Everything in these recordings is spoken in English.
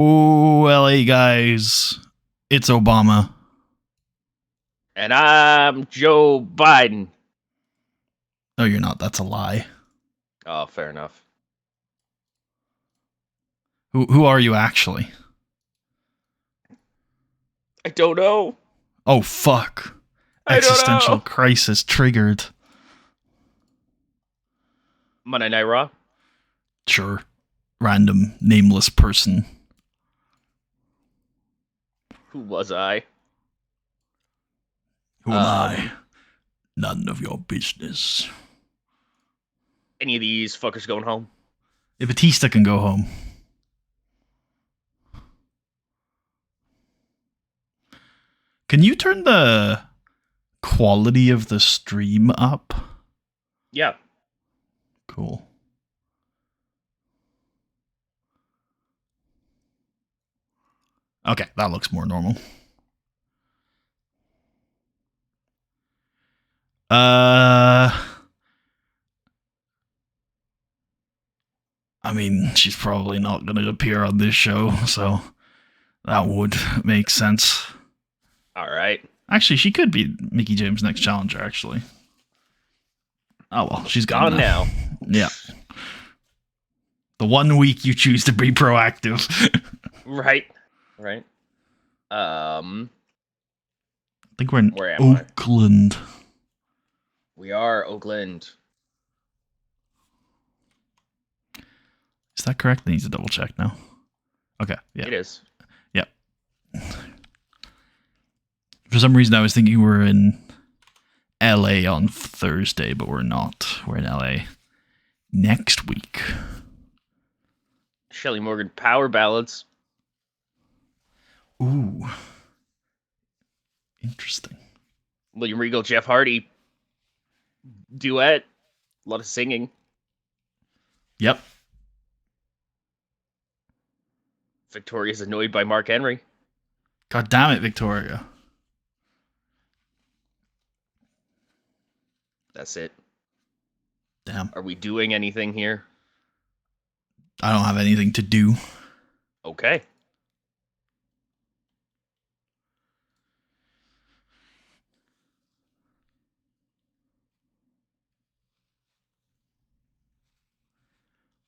Oh, LA guys, it's Obama. And I'm Joe Biden. No, you're not. That's a lie. Oh, fair enough. Who are you actually? I don't know. Oh, fuck. I don't Existential know. crisis triggered. Monday Night Raw. Sure. Random, nameless person. Who was I? Who am I? None of your business. Any of these fuckers going home? If Batista can go home. Can you turn the quality of the stream up? Yeah. Cool. Okay, that looks more normal. I mean, she's probably not going to appear on this show, so that would make sense. All right. Actually, she could be Mickey James' next challenger, actually. Oh, well, she's gone now. Yeah. The 1 week you choose to be proactive. Right. I think we're in Where am Oakland. We are Oakland. Is that correct? I need to double check now. Okay, yeah. It is. Yep. For some reason, I was thinking we were in LA on Thursday, but we're not. We're in LA next week. Shelley Morgan Power Ballads. Ooh. Interesting. William Regal, Jeff Hardy. Duet. A lot of singing. Yep. Victoria's annoyed by Mark Henry. God damn it, Victoria. That's it. Damn. Are we doing anything here? I don't have anything to do. Okay.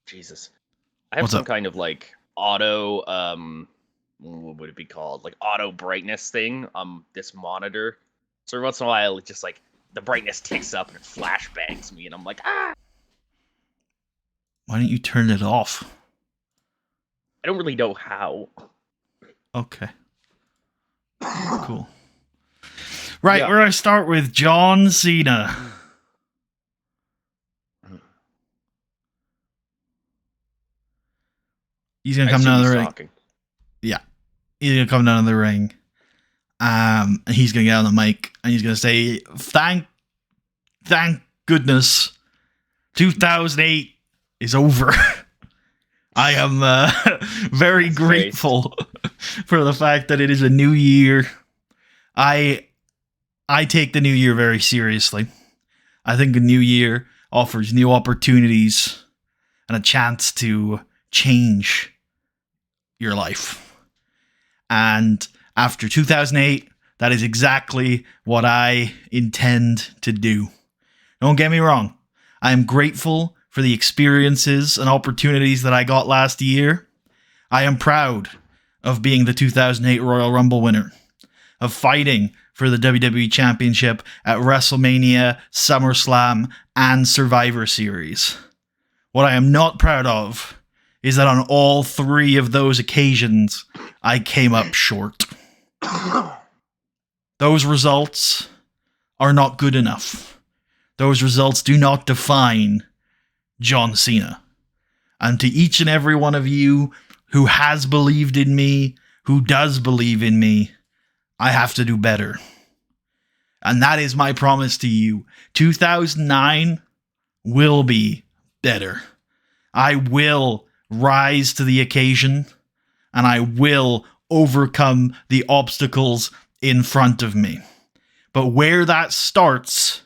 Jesus. I have What's some up? kind of like auto what would it be called? Like auto brightness thing on this monitor. So every once in a while it just like the brightness ticks up and it flashbangs me and I'm like, ah. Why don't you turn it off? I don't really know how. Okay. Cool. Right, Yeah. we're going to start with John Cena. He's going to come down the ring. Talking. Yeah. He's going to come down to the ring. And he's going to get on the mic and he's going to say, thank goodness 2008 is over. I am very grateful for the fact that it is a new year. I take the new year very seriously. I think a new year offers new opportunities and a chance to change your life. And after 2008, that is exactly what I intend to do. Don't get me wrong. I am grateful for the experiences and opportunities that I got last year. I am proud of being the 2008 Royal Rumble winner, of fighting for the WWE Championship at WrestleMania, SummerSlam, and Survivor Series. What I am not proud of is that on all three of those occasions, I came up short. Those results are not good enough. Those results do not define John Cena. And to each and every one of you who has believed in me, who does believe in me, I have to do better. And that is my promise to you. 2009 will be better. I will rise to the occasion, and I will overcome the obstacles in front of me. But where that starts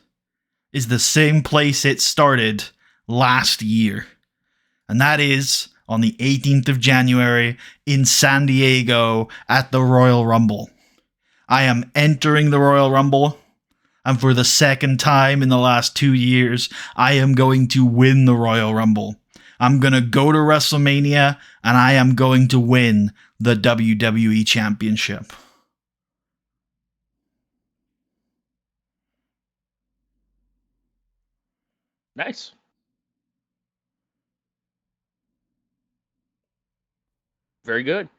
is the same place it started last year. And that is on the 18th of January in San Diego at the Royal Rumble. I am entering the Royal Rumble, and for the second time in the last 2 years, I am going to win the Royal Rumble. I'm going to go to WrestleMania, and I am going to win the WWE Championship. Nice. Very good.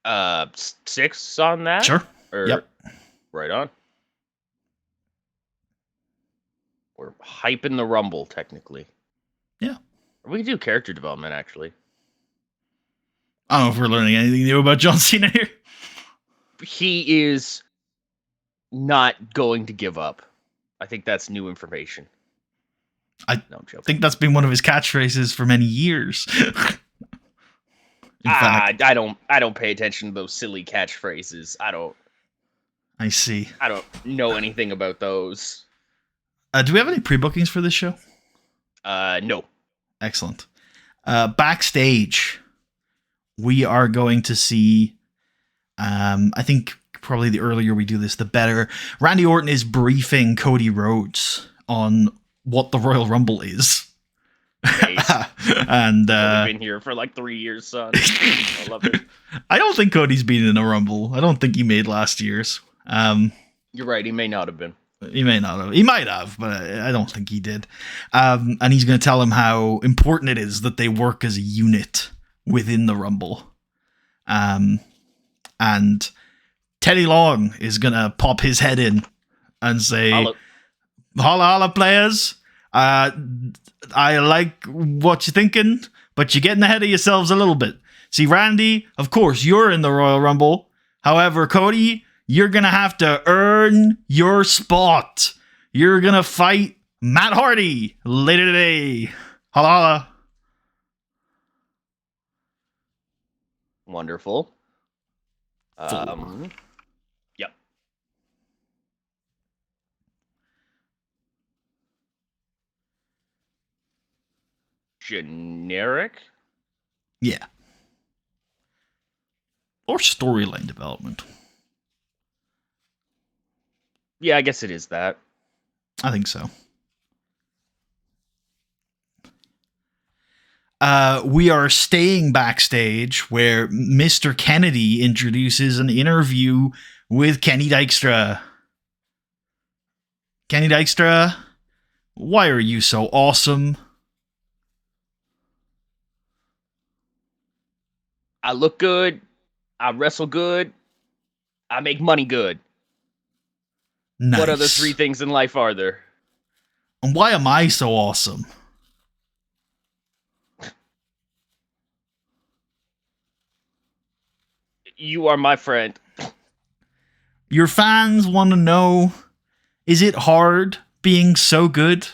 6 on that? Sure. Yep. Right on. We're hyping the Rumble, technically. Yeah. We can do character development, actually. I don't know if we're learning anything new about John Cena here. He is not going to give up. I think that's new information. I think that's been one of his catchphrases for many years. In fact, I don't pay attention to those silly catchphrases. I see. I don't know anything about those. Do we have any pre-bookings for this show? No. Excellent. Backstage, we are going to see, I think probably the earlier we do this, the better. Randy Orton is briefing Cody Rhodes on what the Royal Rumble is. Nice. And I've been here for like 3 years, son. I love it. I don't think Cody's been in a Rumble. I don't think he made last year's. You're right. He may not have been. He may not have. He might have, but I don't think he did. And he's going to tell him how important it is that they work as a unit within the Rumble. And Teddy Long is going to pop his head in and say, holla, holla, players. I like what you're thinking, but you're getting ahead of yourselves a little bit. See, Randy, of course, you're in the Royal Rumble. However, Cody, you're going to have to earn your spot. You're going to fight Matt Hardy later today. Holla, holla. Wonderful. Yep. Generic? Yeah. Or storyline development. Yeah, I guess it is that. I think so. We are staying backstage where Mr. Kennedy introduces an interview with Kenny Dykstra. Kenny Dykstra, why are you so awesome? I look good. I wrestle good. I make money good. Nice. What other 3 things in life are there? And why am I so awesome? You are my friend. Your fans want to know, is it hard being so good?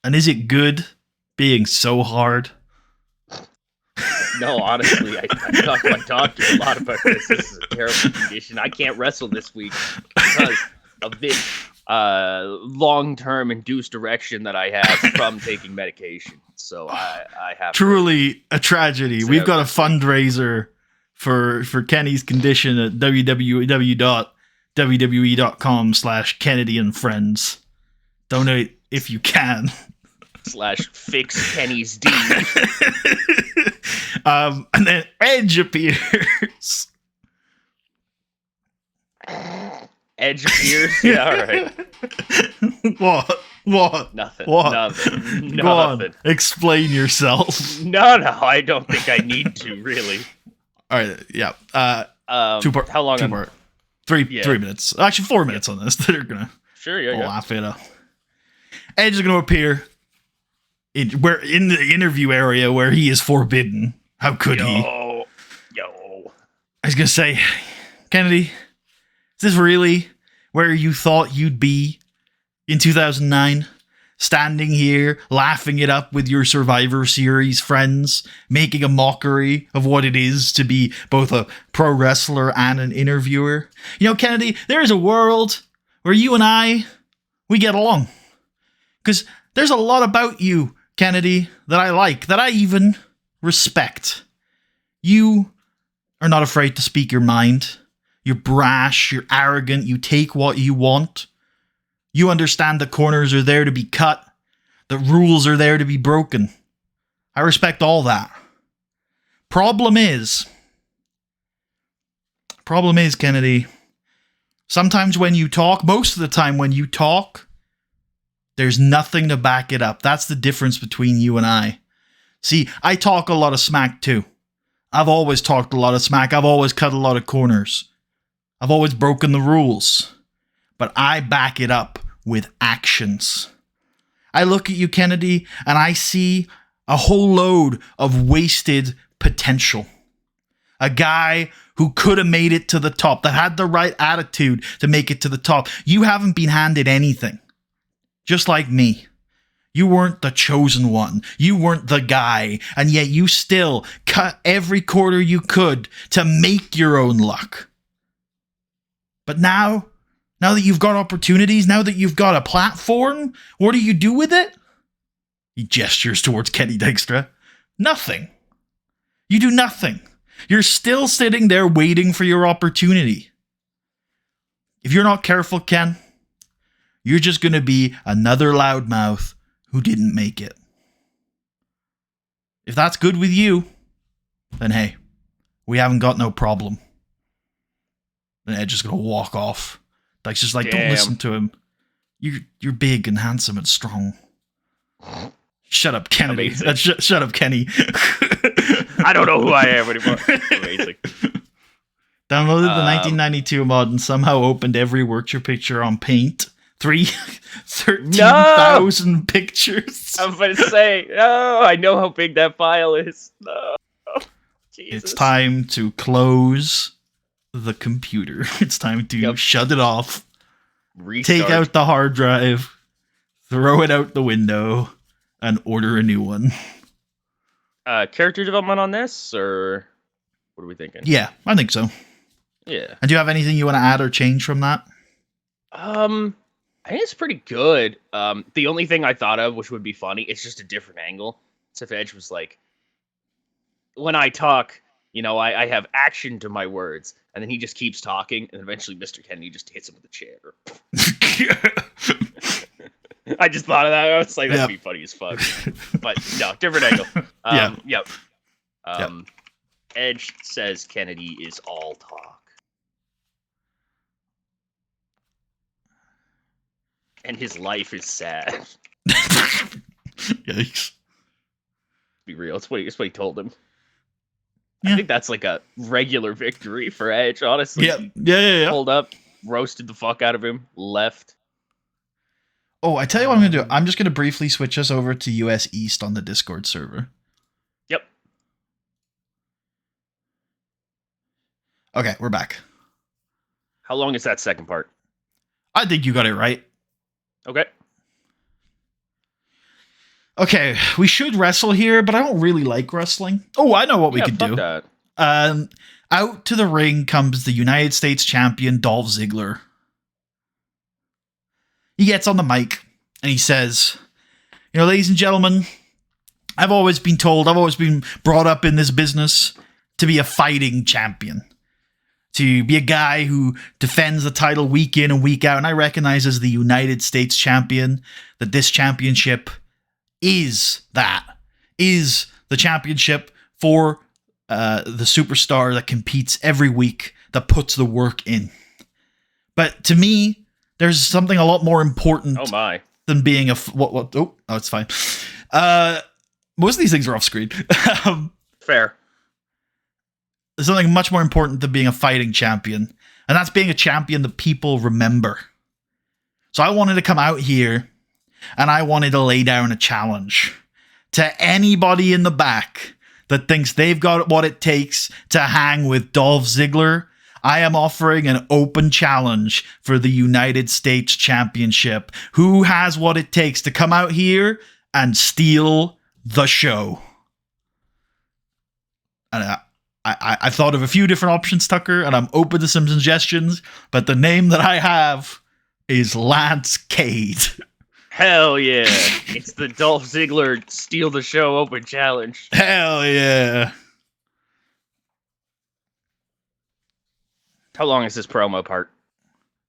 And is it good being so hard? No, honestly, I talked to my doctor a lot about this. This is a terrible condition. I can't wrestle this week because of this long-term induced erection that I have from taking medication. So I have truly a tragedy. We've got a fundraiser for Kenny's condition at www.wwe.com/Kennedy and Friends. Donate if you can. /fix Kenny's D. And then Edge appears. Edge appears? Yeah, alright. What? Nothing. What? Nothing. Go on. Explain yourself. No, I don't think I need to, really. Alright, yeah. 2 part. How long? 2 part. 3 minutes. Actually, 4 minutes on this. They're gonna laugh it up. Edge is gonna appear in the interview area where he is forbidden. How could he? Yo. I was gonna say, Kennedy, is this really where you thought you'd be in 2009? Standing here, laughing it up with your Survivor Series friends, making a mockery of what it is to be both a pro wrestler and an interviewer. You know, Kennedy, there is a world where you and I, we get along. Because there's a lot about you Kennedy, that I like, that I even respect. You are not afraid to speak your mind. You're brash, you're arrogant, you take what you want. You understand that corners are there to be cut, that rules are there to be broken. I respect all that. Problem is, Kennedy, sometimes when you talk, most of the time when you talk, there's nothing to back it up. That's the difference between you and I. See, I talk a lot of smack too. I've always talked a lot of smack. I've always cut a lot of corners. I've always broken the rules. But I back it up with actions. I look at you, Kennedy, and I see a whole load of wasted potential. A guy who could have made it to the top, that had the right attitude to make it to the top. You haven't been handed anything. Just like me. You weren't the chosen one. You weren't the guy. And yet you still cut every quarter you could to make your own luck. But now that you've got opportunities, now that you've got a platform, what do you do with it? He gestures towards Kenny Dykstra. Nothing. You do nothing. You're still sitting there waiting for your opportunity. If you're not careful, Ken, you're just going to be another loudmouth who didn't make it. If that's good with you, then hey, we haven't got no problem. And Edge is going to walk off. Dyke's just like, don't listen to him. You're big and handsome and strong. Shut up, Kennedy. Shut up, Kenny. I don't know who I am anymore. Amazing. Downloaded the 1992 mod and somehow opened every Witcher picture on Paint. 13,000 pictures. I was about to say, no, I know how big that file is. No. Jesus. It's time to close the computer. It's time to shut it off. Restart. Take out the hard drive. Throw it out the window. And order a new one. Character development on this, or what are we thinking? Yeah, I think so. Yeah. And do you have anything you want to add or change from that? I think it's pretty good. The only thing I thought of, which would be funny, it's just a different angle. So if Edge was like, when I talk, I have action to my words, and then he just keeps talking, and eventually Mr. Kennedy just hits him with a chair. I just thought of that. I was like, that'd be funny as fuck. But no, different angle. Yep. Edge says Kennedy is all talk. And his life is sad. Yikes. Be real. It's what he told him. Yeah. I think that's like a regular victory for Edge, honestly. Yeah. Pulled up, roasted the fuck out of him, left. Oh, I tell you what I'm going to do. I'm just going to briefly switch us over to US East on the Discord server. Yep. Okay, we're back. How long is that second part? I think you got it right. Okay. Okay, we should wrestle here, but I don't really like wrestling. Oh, I know what we could do. That. Out to the ring comes the United States champion, Dolph Ziggler. He gets on the mic and he says, ladies and gentlemen, I've always been brought up in this business to be a fighting champion. To be a guy who defends the title week in and week out. And I recognize as the United States champion that this championship is the championship for the superstar that competes every week, that puts the work in. But to me, there's something a lot more important than being a... it's fine. Most of these things are off screen. Fair. There's something much more important than being a fighting champion. And that's being a champion that people remember. So I wanted to come out here and I wanted to lay down a challenge to anybody in the back that thinks they've got what it takes to hang with Dolph Ziggler. I am offering an open challenge for the United States Championship. Who has what it takes to come out here and steal the show? And I thought of a few different options, Tucker, and I'm open to some suggestions, but the name that I have is Lance Cade. Hell yeah. It's the Dolph Ziggler Steal the Show Open Challenge. Hell yeah. How long is this promo part?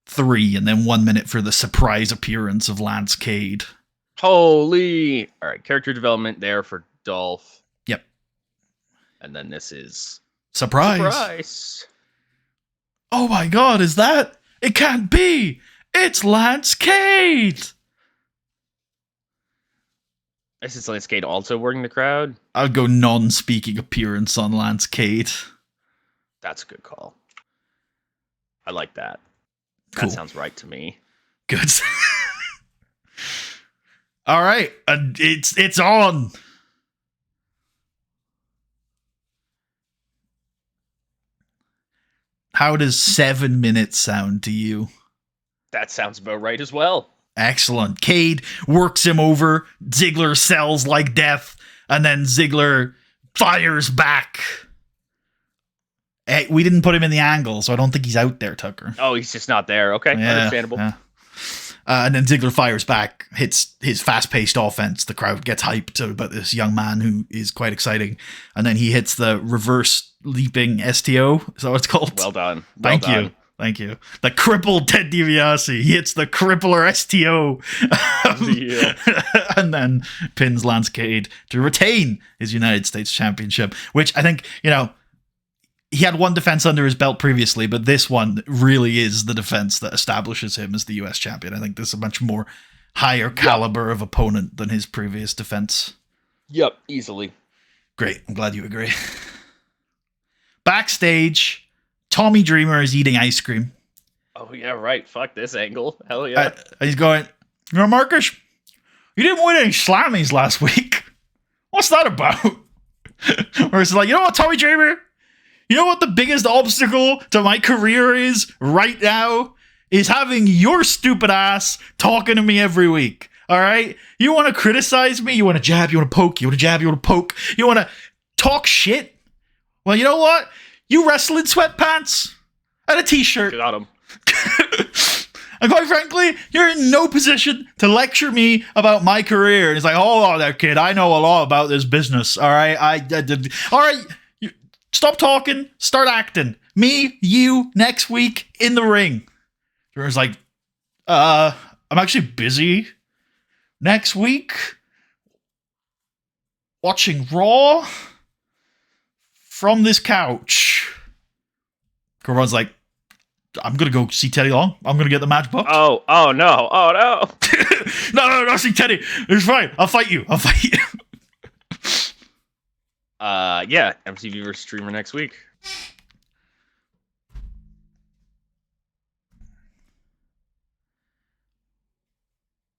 3, and then 1 minute for the surprise appearance of Lance Cade. Holy. All right, character development there for Dolph. Yep. And then this is... Surprise. Oh my god, is that? It can't be. It's Lance Cade. Is Lance Cade also working the crowd? I'll go non-speaking appearance on Lance Cade. That's a good call. I like that. Cool. That sounds right to me. Good. All right, it's on. How does 7 minutes sound to you? That sounds about right as well. Excellent. Cade works him over. Ziggler sells like death, and then Ziggler fires back. Hey, we didn't put him in the angle, so I don't think he's out there, Tucker. Oh, he's just not there. Okay, understandable. Yeah. And then Ziggler fires back, hits his fast-paced offense. The crowd gets hyped about this young man who is quite exciting. And then he hits the reverse leaping STO. Is that what it's called? Well done. Thank you. The crippled Ted DiBiase. He hits the crippler STO. Yeah. And then pins Lance Cade to retain his United States Championship, which I think, he had one defense under his belt previously, but this one really is the defense that establishes him as the US champion. I think this is a much more higher caliber of opponent than his previous defense. Yep, easily. Great. I'm glad you agree. Backstage, Tommy Dreamer is eating ice cream. Oh, yeah, right. Fuck this angle. Hell yeah. He's going, Marcus, you didn't win any Slammies last week. What's that about? Or it's like, you know what, Tommy Dreamer? You know what the biggest obstacle to my career is right now? Is having your stupid ass talking to me every week. All right? You want to criticize me? You want to jab? You want to poke? You want to jab? You want to poke? You want to talk shit? Well, you know what? You wrestle in sweatpants and a t-shirt. Got him. And quite frankly, you're in no position to lecture me about my career. And it's like, hold on there, kid. I know a lot about this business. All right? All right. Stop talking, start acting. Me, you, next week, in the ring. Dreamer's like, I'm actually busy next week watching Raw from this couch. Everyone's like, I'm going to go see Teddy Long. I'm going to get the match booked. Oh no. No, see Teddy. It's fine. I'll fight you. Yeah, MTV versus Streamer next week.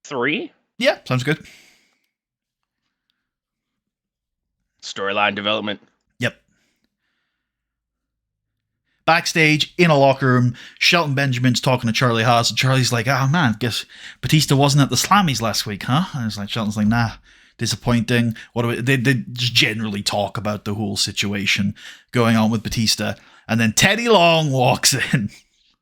Three? Yeah, sounds good. Storyline development. Yep. Backstage, in a locker room, Shelton Benjamin's talking to Charlie Haas, and Charlie's like, oh man, guess Batista wasn't at the Slammies last week, huh? And it's like, Shelton's like, nah. Disappointing. They just generally talk about the whole situation going on with Batista, and then Teddy Long walks in.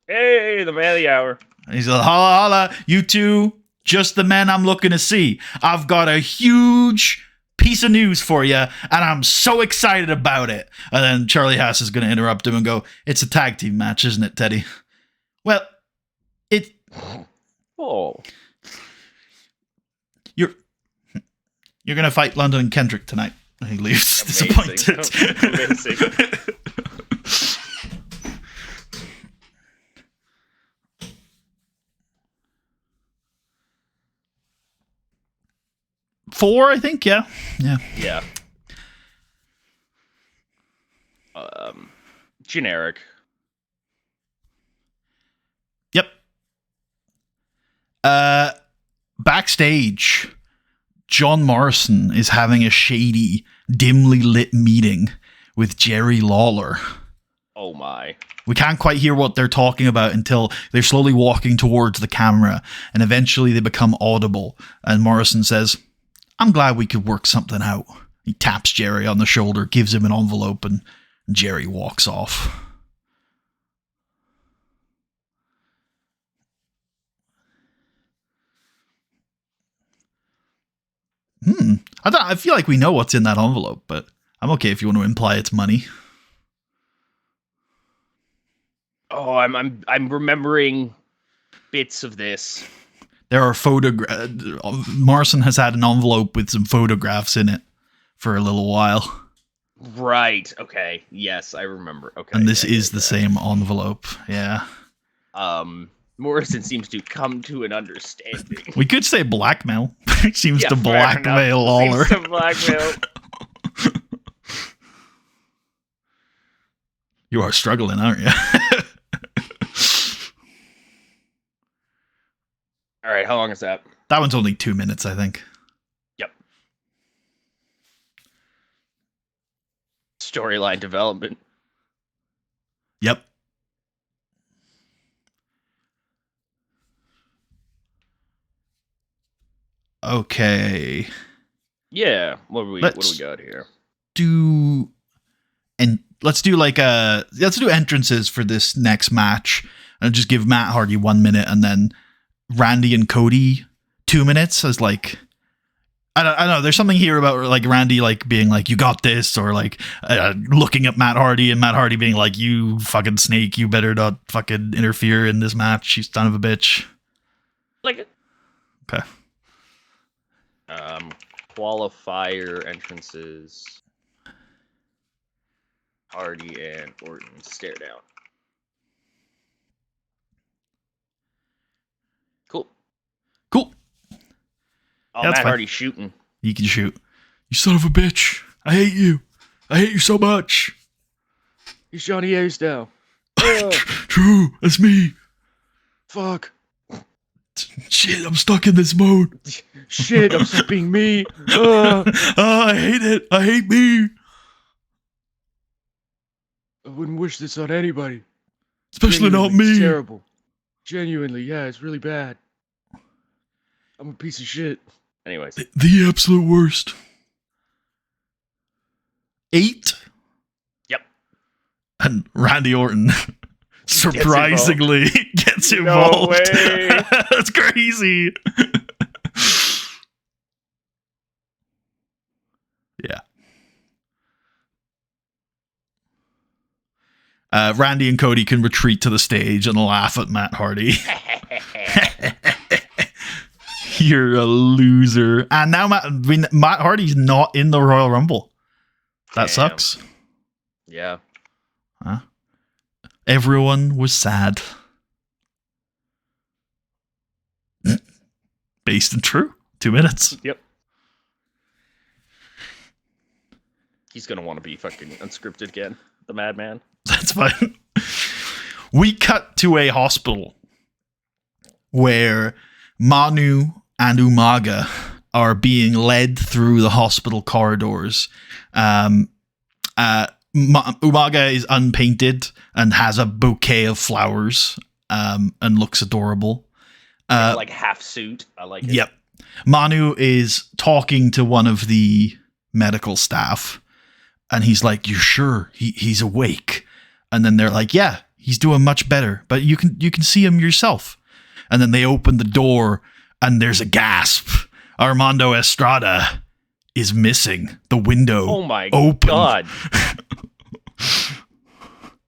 Hey, the man of the hour. He's like, holla, you two, just the men I'm looking to see. I've got a huge piece of news for you, and I'm so excited about it. And then Charlie Haas is going to interrupt him and go, it's a tag team match, isn't it, Teddy? Well, Oh. You're going to fight London and Kendrick tonight. And he leaves disappointed. Amazing. 4, I think, yeah. Yeah. Generic. Yep. Backstage, John Morrison is having a shady, dimly lit meeting with Jerry Lawler. Oh my. We can't quite hear what they're talking about until they're slowly walking towards the camera, and eventually they become audible, and Morrison says, I'm glad we could work something out. He taps Jerry on the shoulder, gives him an envelope, and Jerry walks off. I feel like we know what's in that envelope, but I'm okay if you want to imply it's money. Oh, I'm remembering bits of this. There are Morrison has had an envelope with some photographs in it for a little while. Right. Okay. Yes, I remember. Okay. And this is the same envelope. Yeah. Morrison seems to come to an understanding. We could say blackmail. He seems to blackmail Lawler. Seems to blackmail. You are struggling, aren't you? All right. How long is that? That one's only 2 minutes, I think. Yep. Storyline development. Yep. Okay. Yeah. What do we got here? Let's do entrances for this next match, and just give Matt Hardy 1 minute, and then Randy and Cody 2 minutes as like. I don't know. There's something here about like Randy like being like, you got this, or like looking at Matt Hardy and Matt Hardy being like, you fucking snake, you better not fucking interfere in this match, you son of a bitch. Like it. Okay. Qualifier entrances. Hardy and Orton stare down. Cool. Oh, Yeah, Matt fine. Hardy's shooting. You can shoot. You son of a bitch. I hate you. I hate you so much. He's Johnny Ace now. True. That's me. Fuck. Shit, I'm stuck in this mode. Shit, I'm just being me. I hate it. I hate me. I wouldn't wish this on anybody. Especially not me. It's terrible. Genuinely, yeah, it's really bad. I'm a piece of shit. Anyways. The absolute worst. 8? Yep. And Randy Orton surprisingly gets involved. No way. That's crazy. Yeah. Randy and Cody can retreat to the stage and laugh at Matt Hardy. You're a loser. And now Matt Hardy's not in the Royal Rumble. That sucks. Yeah. Huh? Everyone was sad. Based and true. 2 minutes. Yep. He's gonna want to be fucking unscripted again. The madman. That's fine. We cut to a hospital where Manu and Umaga are being led through the hospital corridors. Umaga is unpainted and has a bouquet of flowers and looks adorable. Like half suit. I like it. Yep. Manu is talking to one of the medical staff, and he's like, "You're sure he's awake?" And then they're like, "Yeah, he's doing much better, but you can see him yourself." And then they open the door, and there's a gasp. Armando Estrada is missing. The window. Oh my opened. God.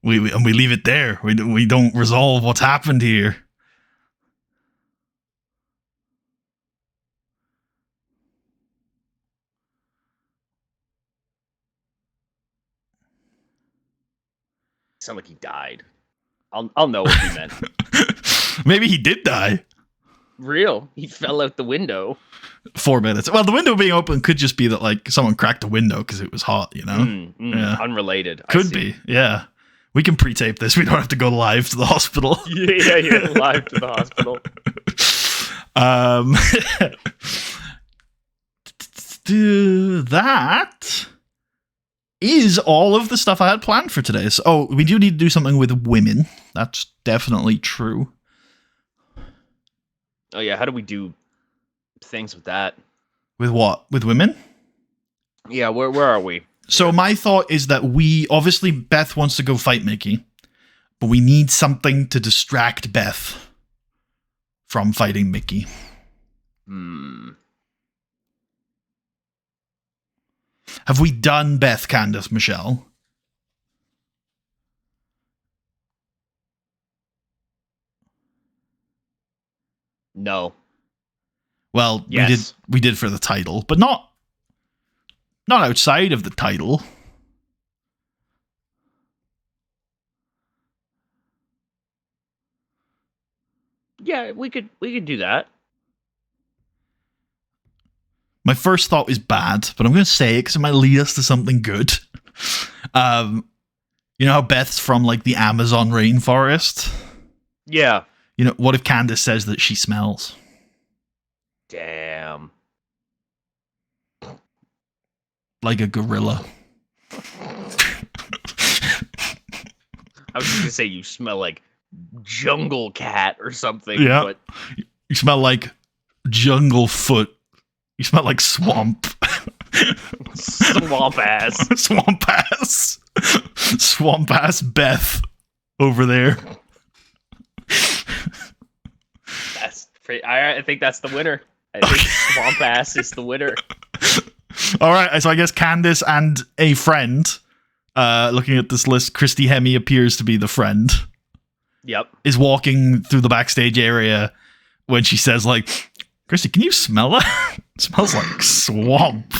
we leave it there. We don't resolve what's happened here. Sound like he died. I'll know what he meant. Maybe he did die. Real. He fell out the window. 4 minutes. Well, the window being open could just be that like someone cracked the window because it was hot, you know? Yeah. Unrelated. Could be. Yeah. We can pre-tape this. We don't have to go live to the hospital. Yeah, live to the hospital. That is all of the stuff I had planned for today. So, we do need to do something with women. That's definitely true. Oh yeah, how do we do things with that? With what? With women? Yeah, where are we? So my thought is that obviously Beth wants to go fight Mickey, but we need something to distract Beth from fighting Mickey. Have we done Beth, Candice, Michelle? No. Well, Yes. we did for the title, but not outside of the title. Yeah, we could do that. My first thought is bad, but I'm going to say it because it might lead us to something good. You know how Beth's from like the Amazon rainforest? Yeah. You know, what if Candice says that she smells? Damn. Like a gorilla. I was just gonna say you smell like jungle cat or something. Yeah. But You smell like jungle foot. You smell like swamp. swamp ass. Swamp ass. Swamp ass Beth over there. I think that's the winner. I think swamp ass is the winner. All right, so I guess Candice and a friend. Looking at this list, Christy Hemme appears to be the friend. Yep. Is walking through the backstage area when she says, like, Christy, can you smell it? It smells like swamp.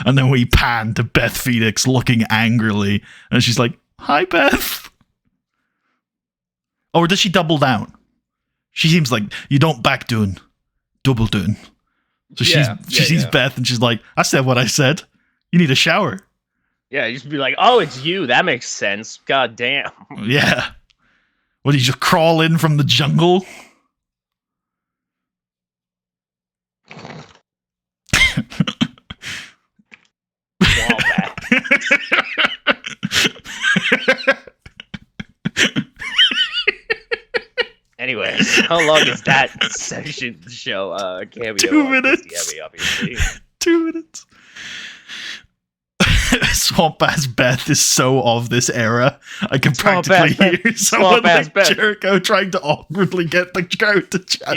And then we pan to Beth Phoenix looking angrily. And she's like, hi, Beth. Or does she double down? She seems like, you don't back doing, double doing. So she sees Beth and she's like, I said what I said. You need a shower. Yeah, you just be like, oh, it's you. That makes sense. God damn. Yeah. What, did you just crawl in from the jungle? Anyways, how long is that section show? Cameo 2 minutes. Hemme, obviously. 2 minutes. Swamp Ass Beth is so of this era. I can practically hear someone like Jericho trying to awkwardly get the crowd to chat.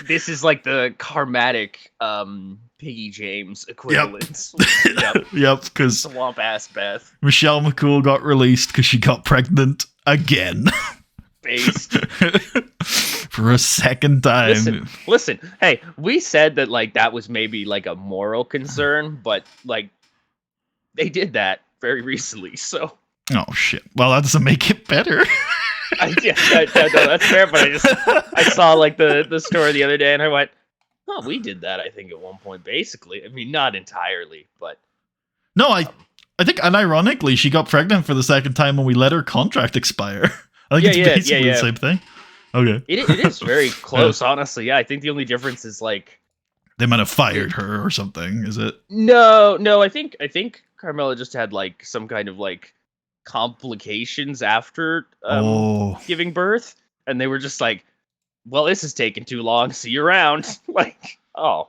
This is like the karmatic Piggy James equivalent. Yep, because Swamp Ass Beth. Michelle McCool got released because she got pregnant again. Based. For a second time. Listen, hey, we said that like that was maybe like a moral concern, but like they did that very recently, so. Oh shit! Well, that doesn't make it better. No, that's fair. But I saw like the story the other day, and I went, "Oh, we did that." I think at one point, basically. I mean, not entirely, but no, I think, unironically, she got pregnant for the second time when we let her contract expire. I think it's basically the same thing. Okay, it is very close, honestly. Yeah, I think the only difference is like they might have fired her or something. Is it? No. I think Carmella just had like some kind of like complications after giving birth, and they were just like, well, this is taking too long, see you around. Like, oh,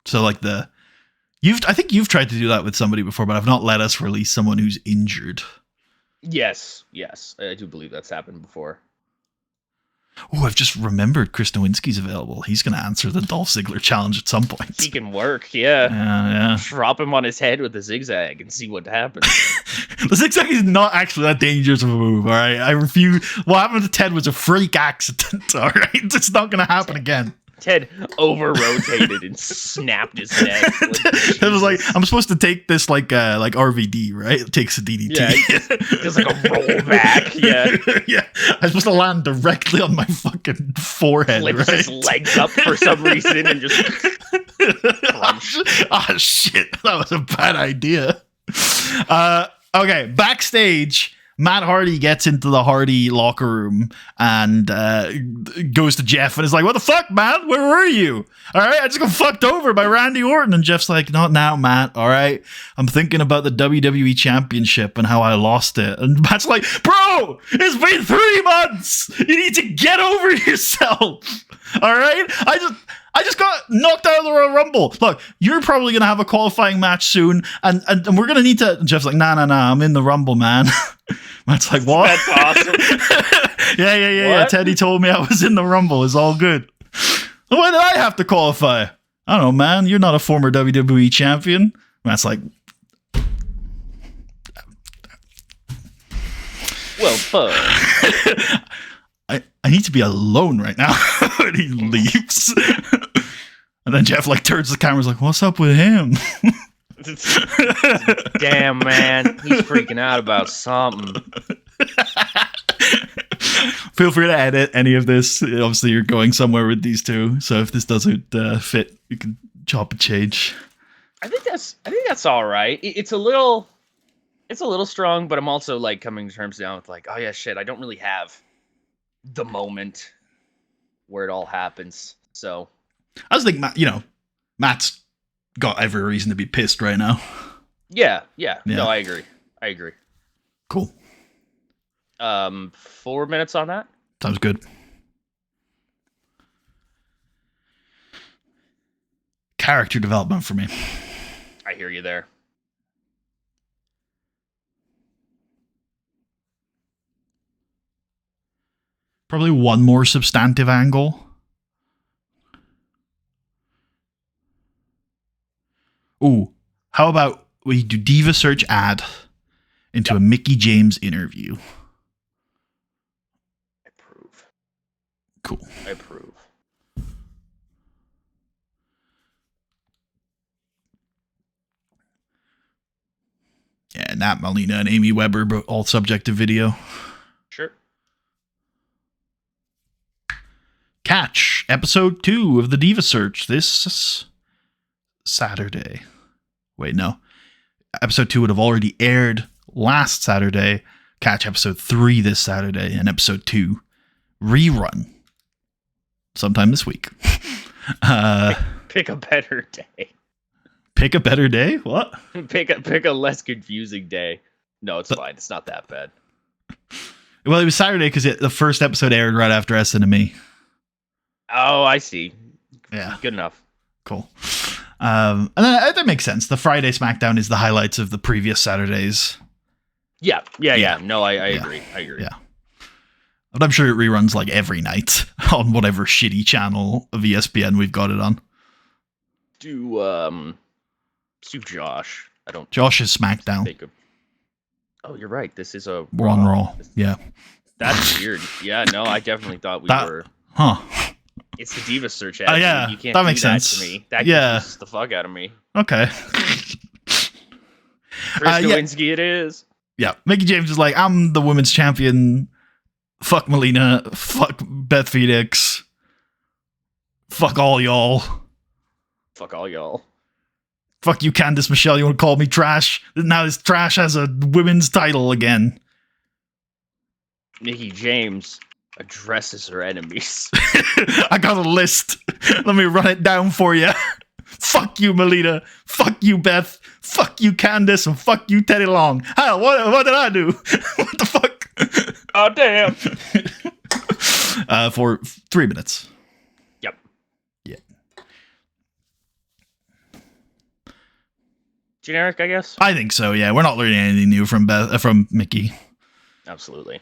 so like I think you've tried to do that with somebody before, but I've not let us release someone who's injured. Yes, I do believe that's happened before. Oh, I've just remembered Chris Nowinski's available. He's going to answer the Dolph Ziggler challenge at some point. He can work, yeah. Yeah. Drop him on his head with a zigzag and see what happens. The zigzag is not actually that dangerous of a move, all right? I refuse. What happened to Ted was a freak accident, all right? It's not going to happen again. Ted over-rotated and snapped his neck. It was like, I'm supposed to take this like RVD, right? It takes a DDT. Yeah, just like a rollback, yeah. Yeah, I'm supposed to land directly on my fucking forehead, Flips right? his legs up for some reason and just crunch. Oh, shit. That was a bad idea. Okay, backstage, Matt Hardy gets into the Hardy locker room and goes to Jeff and is like, what the fuck, man? Where were you? All right, I just got fucked over by Randy Orton. And Jeff's like, not now, Matt. All right, I'm thinking about the WWE Championship and how I lost it. And Matt's like, bro, it's been 3 months. You need to get over yourself. All right? I just got knocked out of the Royal Rumble. Look, you're probably going to have a qualifying match soon, and we're going to need to... And Jeff's like, nah, I'm in the Rumble, man. Matt's like, what? That's awesome. Yeah. Teddy told me I was in the Rumble. It's all good. Why did I have to qualify? I don't know, man. You're not a former WWE champion. Matt's like, well, fuck. I need to be alone right now. And he leaves. And then Jeff like turns to the camera and is like, what's up with him? Damn, man. He's freaking out about something. Feel free to edit any of this. Obviously, you're going somewhere with these two. So if this doesn't fit, you can chop and change. I think that's all right. It's a little strong, but I'm also like coming to terms now with like, oh yeah, shit. I don't really have the moment where it all happens. So I was thinking, Matt's got every reason to be pissed right now. Yeah. No, I agree. Cool. 4 minutes on that. Sounds good. Character development for me. I hear you there. Probably one more substantive angle. Ooh, how about we do Diva Search ad into a Mickey James interview? I approve. Cool. I approve. Yeah, Nat Molina and Amy Weber, but all subject to video. Sure. Catch episode 2 of the Diva Search this Saturday. Wait, no. Episode 2 would have already aired last Saturday. Catch episode 3 this Saturday and episode 2 rerun sometime this week. Pick a better day. Pick a better day? What? Pick a less confusing day. No, it's fine. It's not that bad. Well, it was Saturday because the first episode aired right after S&M. Oh, I see. Yeah. Good enough. Cool. And then that makes sense. The Friday SmackDown is the highlights of the previous Saturdays. Yeah. No, I agree. I agree. Yeah. But I'm sure it reruns like every night on whatever shitty channel of ESPN we've got it on. Do Josh. Josh is SmackDown. Oh, you're right. This is a We're on Raw. Yeah. That's weird. Yeah, no, I definitely thought we were. Huh. It's the Diva Search ad. Yeah, you can't that do makes that sense. to me. That confuses the fuck out of me. Okay. Chris Nowinski it is. Yeah. Mickey James is like, I'm the women's champion. Fuck Melina. Fuck Beth Phoenix. Fuck all y'all. Fuck all y'all. Fuck you, Candice Michelle. You want to call me trash? Now this trash has a women's title again. Mickey James addresses her enemies. I got a list. Let me run it down for you. Fuck you, Melina. Fuck you, Beth. Fuck you, Candice. And fuck you, Teddy Long. Hell, what did I do? What the fuck? Oh, damn. For 3 minutes. Yep. Yeah. Generic, I guess? I think so, yeah. We're not learning anything new from Mickey. Absolutely.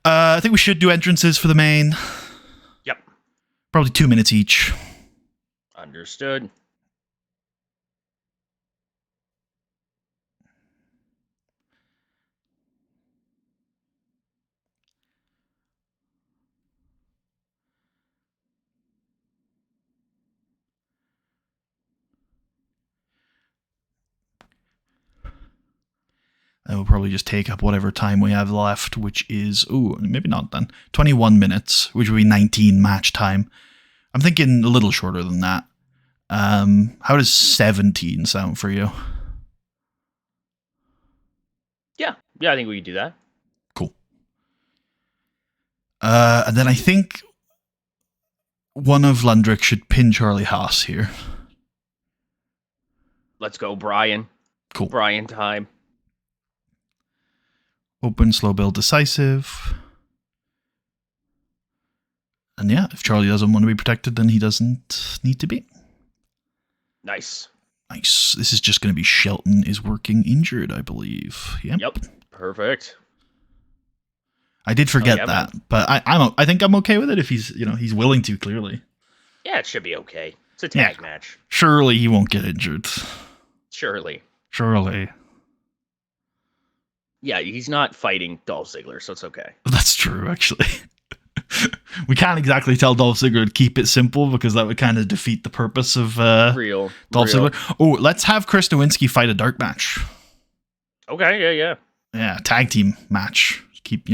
I think we should do entrances for the main. Yep. Probably 2 minutes each. Understood. And we'll probably just take up whatever time we have left, which is, maybe not then, 21 minutes, which would be 19 match time. I'm thinking a little shorter than that. How does 17 sound for you? Yeah, I think we could do that. Cool. And then I think one of Lundrick should pin Charlie Haas here. Let's go, Brian. Cool. Brian time. Open, slow build, decisive. And yeah, if Charlie doesn't want to be protected, then he doesn't need to be. Nice. This is just going to be Shelton is working injured, I believe. Yep. Perfect. I did forget that, but I think I'm okay with it if he's willing to, clearly. Yeah, it should be okay. It's a tag match. Surely he won't get injured. Surely. Yeah, he's not fighting Dolph Ziggler, so it's okay. That's true, actually. We can't exactly tell Dolph Ziggler to keep it simple because that would kind of defeat the purpose of Dolph Ziggler. Oh, let's have Chris Nowinski fight a dark match. Okay, yeah. Yeah, tag team match. Keep,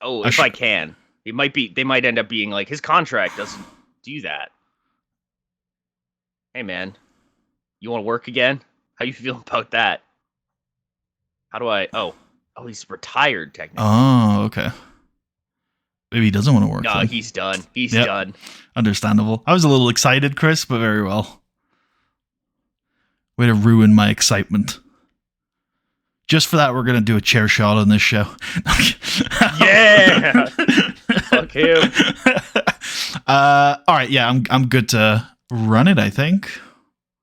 Oh, if I can. They might end up being like, his contract doesn't do that. Hey, man. You want to work again? How you feeling about that? How do I... Oh, he's retired, technically. Oh, okay. Maybe he doesn't want to work. No, then. he's done. He's done. Understandable. I was a little excited, Chris, but very well. Way to ruin my excitement. Just for that, we're going to do a chair shot on this show. Yeah! Fuck him. All right, yeah, I'm good to run it, I think.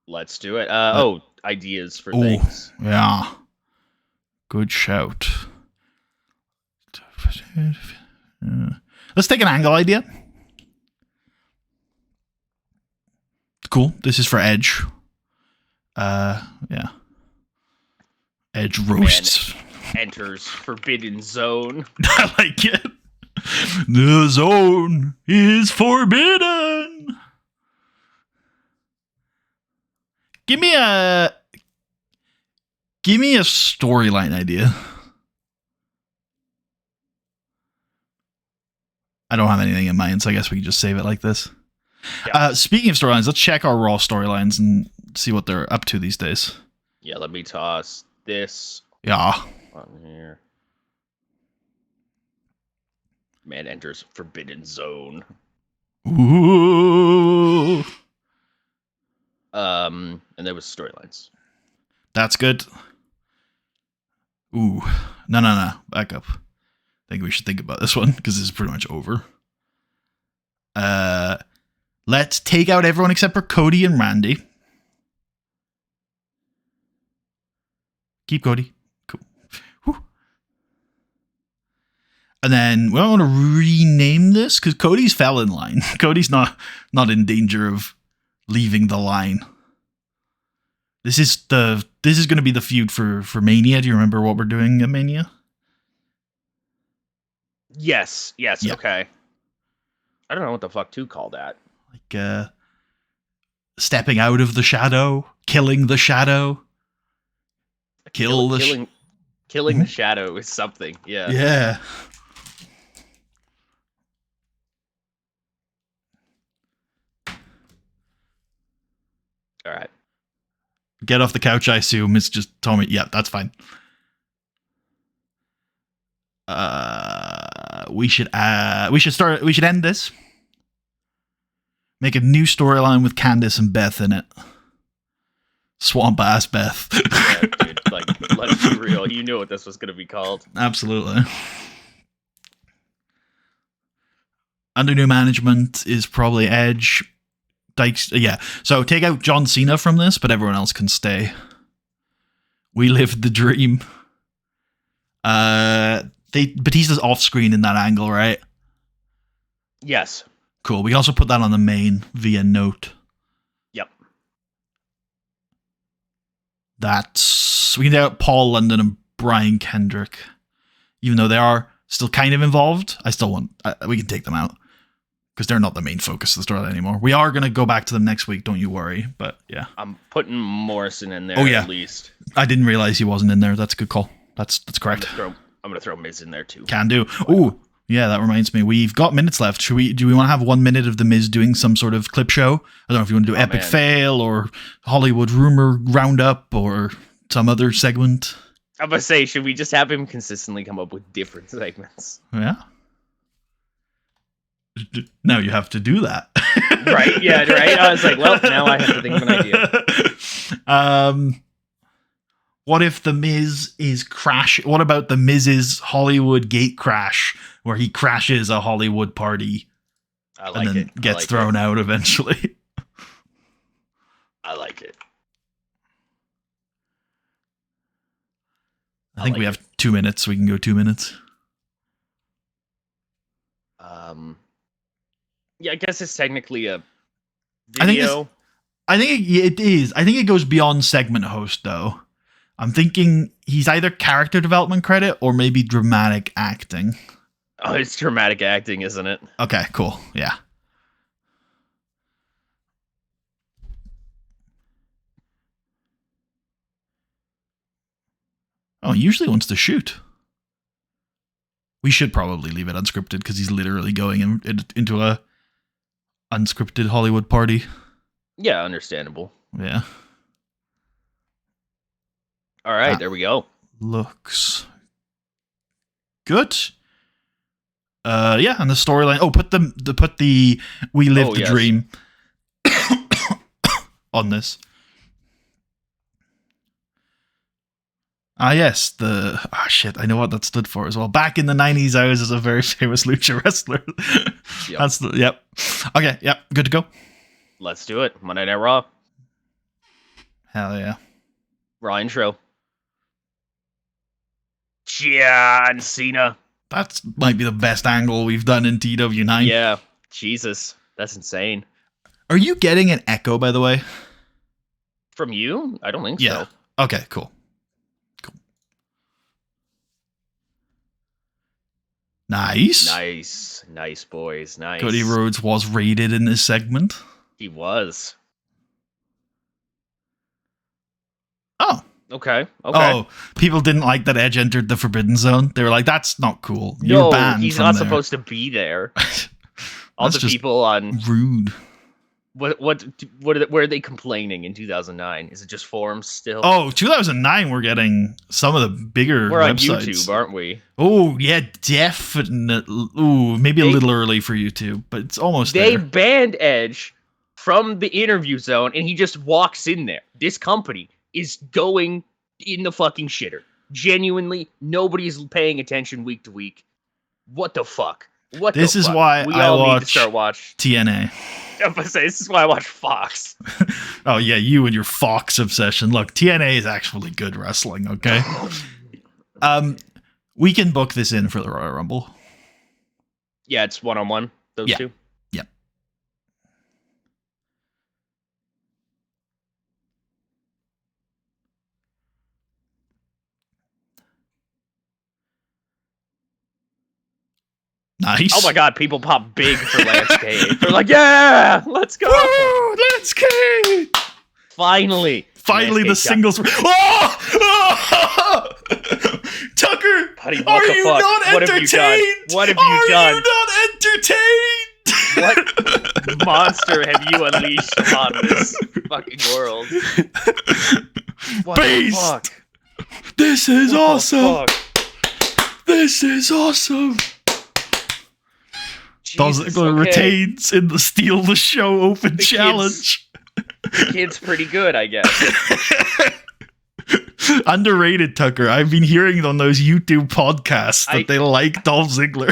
Let's do it. Ideas for things. Yeah. Good shout. Let's take an angle idea. Cool. This is for Edge. Yeah. Edge roasts. Man enters Forbidden Zone. I like it. The zone is forbidden. Give me a storyline idea. I don't have anything in mind, so I guess we can just save it like this. Yeah. Speaking of storylines, let's check our Raw storylines and see what they're up to these days. Yeah, let me toss this. Yeah. On here. Man enters Forbidden Zone. Ooh. And there was storylines. That's good. Ooh. No. Back up. I think we should think about this one because this is pretty much over. Let's take out everyone except for Cody and Randy. Keep Cody. Cool. Whew. And then we want to rename this because Cody's fell in line. Cody's not in danger of leaving the line. This is going to be the feud for Mania. Do you remember what we're doing at Mania? Yes, yeah. Okay. I don't know what the fuck to call that. Like stepping out of the shadow, killing the shadow. Killing the shadow is something. Yeah. Yeah. All right. Get off the couch, I assume. It's just Tommy. Yeah, that's fine. We should end this. Make a new storyline with Candice and Beth in it. Swamp ass Beth. Yeah, dude, let's be real. You knew what this was going to be called. Absolutely. Under new management is probably Edge. Dykes, yeah. So take out John Cena from this, but everyone else can stay. We lived the dream. Batista's off screen in that angle, right? Yes. Cool. We also put that on the main via note. Yep. We can take out Paul London and Brian Kendrick, even though they are still kind of involved. I still want. We can take them out because they're not the main focus of the story anymore. We are going to go back to them next week. Don't you worry. But yeah, I'm putting Morrison in there. At least I didn't realize he wasn't in there. That's a good call. That's correct. I'm gonna throw Miz in there too. Can do. Ooh. Yeah, that reminds me. We've got minutes left. Do we want to have 1 minute of The Miz doing some sort of clip show? I don't know if you want to do Epic Fail or Hollywood Rumor Roundup or some other segment. I'm going to say, should we just have him consistently come up with different segments? Yeah. Now you have to do that. Right, yeah, right. I was like, well, now I have to think of an idea. What if The Miz is crash? What about The Miz's Hollywood gate crash, where he crashes a Hollywood party and then gets thrown out eventually? I like it. I think we have 2 minutes. So we can go 2 minutes. Yeah, I guess it's technically a video. I think it is. I think it goes beyond segment host, though. I'm thinking he's either character development credit or maybe dramatic acting. Oh, it's dramatic acting, isn't it? Okay, cool. Yeah. Oh, he usually wants to shoot. We should probably leave it unscripted because he's literally going into a unscripted Hollywood party. Yeah, understandable. Yeah. All right, there we go. Looks good. Yeah, and the storyline. Oh, put the We Live the Dream on this. Ah, yes, shit, I know what that stood for as well. Back in the 90s, I was a very famous lucha wrestler. Yep. Yep. Okay, yep, good to go. Let's do it. Monday Night Raw. Hell yeah. Raw intro. John Cena. That might be the best angle we've done in TEW9. Yeah, Jesus, that's insane. Are you getting an echo, by the way? From you? I don't think so. Okay, cool. Nice, boys. Nice. Cody Rhodes was rated in this segment. He was. Oh. Okay. Oh, people didn't like that Edge entered the Forbidden Zone. They were like, "That's not cool. You're banned he's from not there." supposed to be there." All the people on rude. What where are they complaining in 2009? Is it just forums still? Oh, 2009 we're getting some of the bigger We're websites. on YouTube, aren't we? Oh, yeah, definitely. Ooh, maybe a little early for YouTube, but it's almost there. They there. banned Edge from the interview zone and he just walks in there. This company is going in the fucking shitter. Genuinely, nobody's paying attention week to week. What the fuck? This is why I watch need to start watch TNA. I'm gonna say this is why I watch Fox. Oh yeah, you and your Fox obsession. Look, TNA is actually good wrestling. Okay. We can book this in for the Royal Rumble. Yeah, it's 1-on-1. Those two. Yep. Nice. Oh my god, people pop big for Lance Cage. They're like, yeah, let's go. Woo, Lance Cage. Finally, the singles. Oh! Tucker, buddy, are you fuck? not entertained? What have you done? Are you not entertained? What monster have you unleashed upon this fucking world? What Beast. the fuck? This is awesome. This is awesome. Dolph Ziggler retains in the Steal the Show Open Challenge. The kid's pretty good, I guess. Underrated, Tucker. I've been hearing on those YouTube podcasts that they like Dolph Ziggler.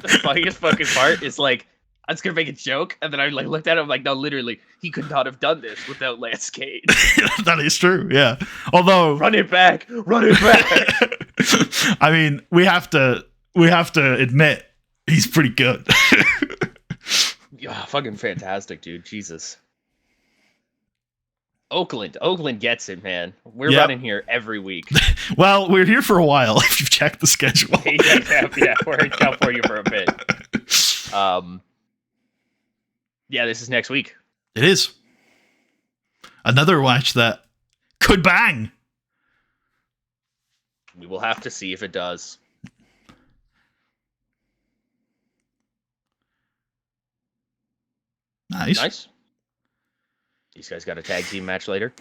The funniest fucking part is like, I was gonna make a joke, and then I like looked at him like, no, literally, he could not have done this without Lance Cage. That is true, yeah. Although, run it back. I mean, we have to admit he's pretty good. Yeah, fucking fantastic, dude. Jesus. Oakland gets it, man. We're running here every week. Well, we're here for a while if you've checked the schedule. yeah, we're in California for a bit. Yeah, this is next week. It is. Another match that could bang. We will have to see if it does. Nice. These guys got a tag team match later.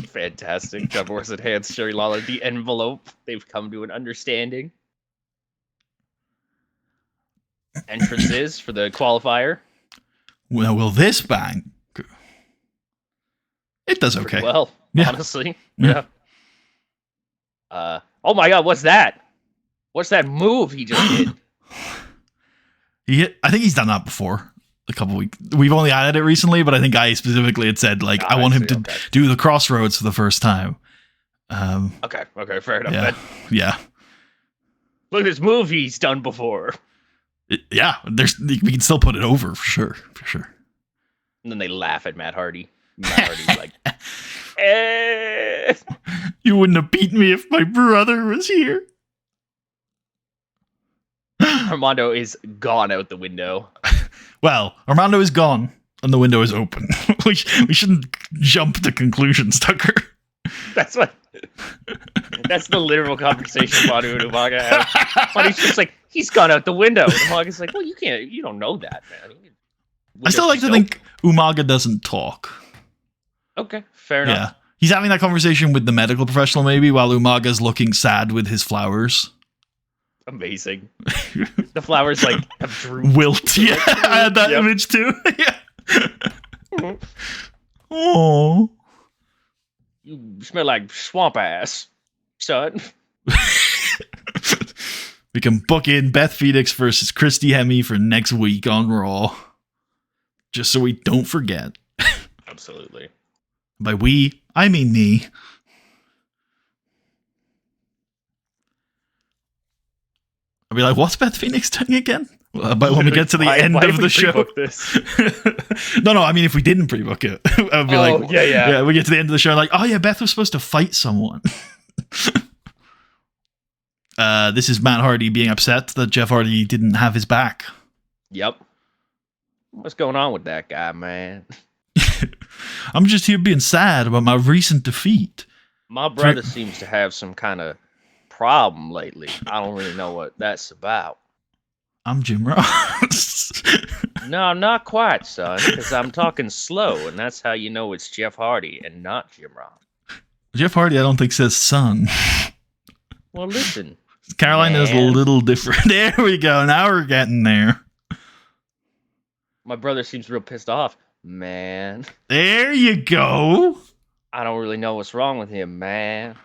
Fantastic. John Morrison hands Sherry Lawler the envelope. They've come to an understanding. Entrances for the qualifier. Well, will this bang? It does okay. Well, honestly. Yeah. Oh my god, what's that? What's that move he just did? I think he's done that before. A couple weeks. We've only added it recently, but I think I specifically had said like I want him to do the crossroads for the first time. Okay, fair enough. Yeah. Look at this move he's done before. Yeah, we can still put it over for sure. And then they laugh at Matt Hardy. Matt Hardy's like, eh. You wouldn't have beaten me if my brother was here. Armando is gone out the window. Well, Armando is gone and the window is open. we shouldn't jump to conclusions, Tucker. That's what. That's the literal conversation Manu and Umaga have. Manu's just like, he's gone out the window. And Umaga's like, well, you don't know that, man. I still like to think Umaga doesn't talk. Okay, fair enough. Yeah. He's having that conversation with the medical professional maybe while Umaga's looking sad with his flowers. Amazing. The flowers like have drooped. Wilt. Yeah, I had that image too. Yeah. Oh. You smell like swamp ass, son. We can book in Beth Phoenix versus Christy Hemme for next week on Raw. Just so we don't forget. Absolutely. By we, I mean me. I'll be like, what's Beth Phoenix doing again? But when we get to the end of the show. This? No, I mean, if we didn't pre-book it, I'd be like, yeah, we get to the end of the show, like, oh yeah, Beth was supposed to fight someone. This is Matt Hardy being upset that Jeff Hardy didn't have his back. Yep. What's going on with that guy, man? I'm just here being sad about my recent defeat. My brother seems to have some kind of problem lately. I don't really know what that's about. I'm Jim Ross. No, not quite, son, because I'm talking slow, and that's how you know it's Jeff Hardy and not Jim Ross. Jeff Hardy, I don't think says son. Well, listen. Carolina is a little different. There we go. Now we're getting there. My brother seems real pissed off. Man. There you go. I don't really know what's wrong with him, man.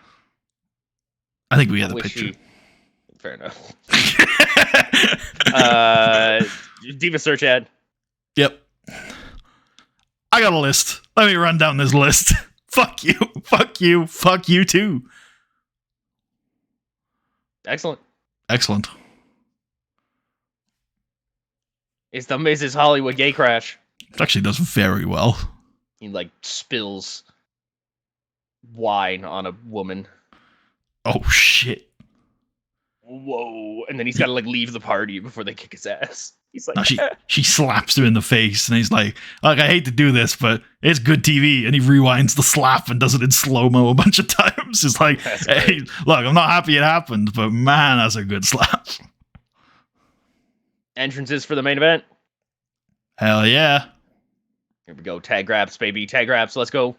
I think we got the picture. Fair enough. Diva search ad. Yep. I got a list. Let me run down this list. Fuck you. Fuck you. Fuck you too. Excellent. It's the Mrs. Hollywood gay crash. It actually does very well. He like spills wine on a woman. Oh shit. Whoa. And then he's got to like leave the party before they kick his ass. He's like, no, she slaps him in the face and he's like, I hate to do this, but it's good TV. And he rewinds the slap and does it in slow-mo a bunch of times. It's like, hey, look, I'm not happy it happened, but man, that's a good slap. Entrances for the main event. Hell yeah. Here we go. Tag grabs, baby. Tag grabs. Let's go.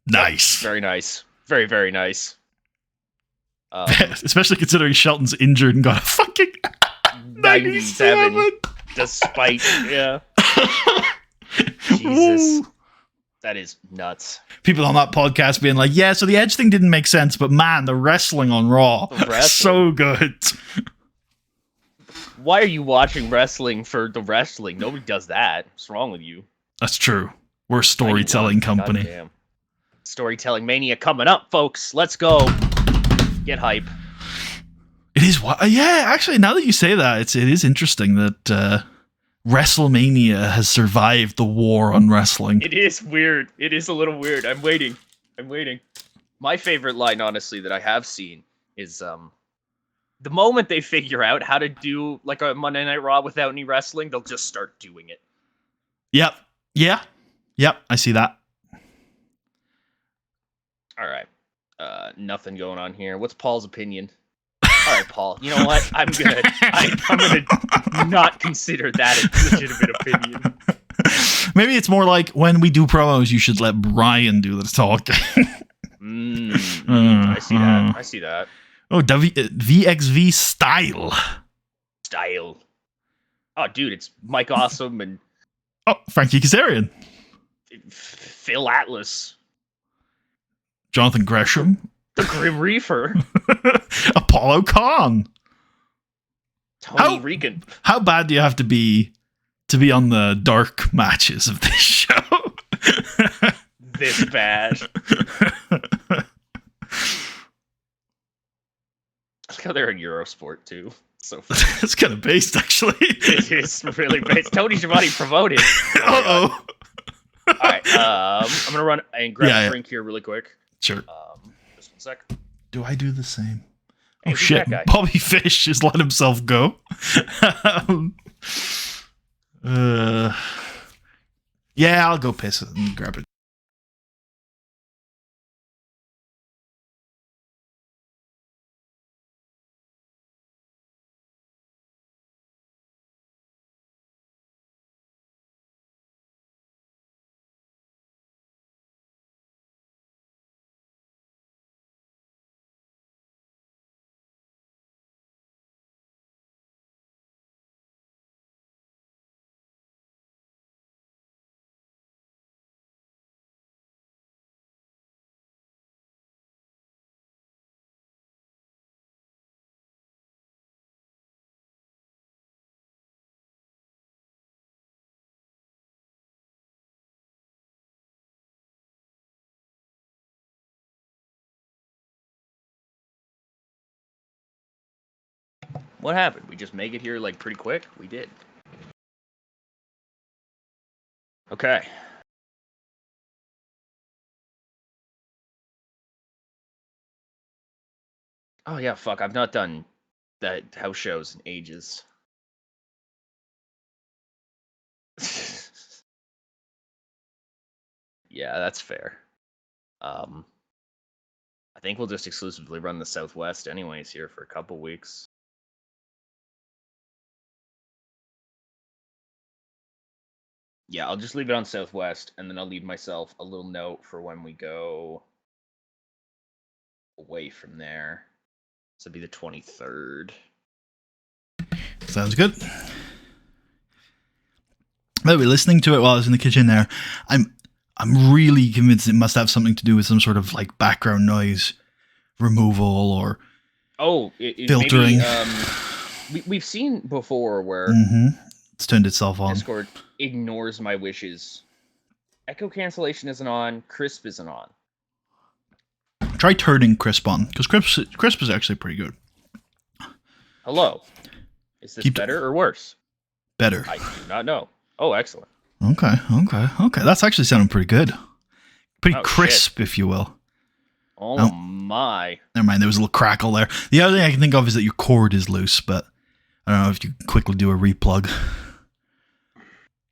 Nice. Very nice. Very, very nice. Especially considering Shelton's injured and got a fucking 97. Despite, yeah. Jesus. Ooh. That is nuts. People on that podcast being like, yeah, so the Edge thing didn't make sense, but man, the wrestling on Raw, so good. Why are you watching wrestling for the wrestling? Nobody does that. What's wrong with you? That's true. We're a storytelling company. Goddamn. Storytelling mania coming up, folks. Let's go. Get hype. It is yeah, actually, now that you say that, it is interesting that WrestleMania has survived the war on wrestling. It is weird. It is a little weird. I'm waiting. My favorite line, honestly, that I have seen is the moment they figure out how to do like a Monday Night Raw without any wrestling, they'll just start doing it. Yep. Yeah. Yep. I see that. All right. Nothing going on here. What's Paul's opinion? All right, Paul. You know what? I'm gonna not consider that a legitimate opinion. Maybe it's more like when we do promos, you should let Brian do the talking. I see that. Oh, VXV style. Oh, dude, it's Mike Awesome and Frankie Kazarian, Phil Atlas, Jonathan Gresham, the Grim Reaper, Apollo Khan, Tony Regan. How bad do you have to be on the dark matches of this show? This bad. Look how they're in Eurosport too. So funny. It's kind of based, actually. It's really based. Tony Schiavone promoted. Uh-oh. All right. I'm gonna run and grab a drink here really quick. Sure. Just 1 sec. Do I do the same? Hey, oh shit! Bobby Fish just let himself go. Yeah, I'll go piss and grab it. What happened? We just make it here like pretty quick? We did. Okay. Oh yeah, fuck. I've not done that house shows in ages. Yeah, that's fair. I think we'll just exclusively run the Southwest anyways here for a couple weeks. Yeah, I'll just leave it on Southwest, and then I'll leave myself a little note for when we go away from there. So it'll be the 23rd. Sounds good. By the way, listening to it while I was in the kitchen there, I'm really convinced it must have something to do with some sort of like background noise removal or filtering. Maybe, we've seen before where it's turned itself on. Discord ignores my wishes. Echo cancellation isn't on. Crisp isn't on. Try turning crisp on, because crisp is actually pretty good. Hello. Is this better or worse? Better. I do not know. Oh, excellent. Okay. That's actually sounding pretty good. Pretty crisp, if you will. Oh my. Never mind, there was a little crackle there. The other thing I can think of is that your cord is loose, but I don't know if you can quickly do a replug.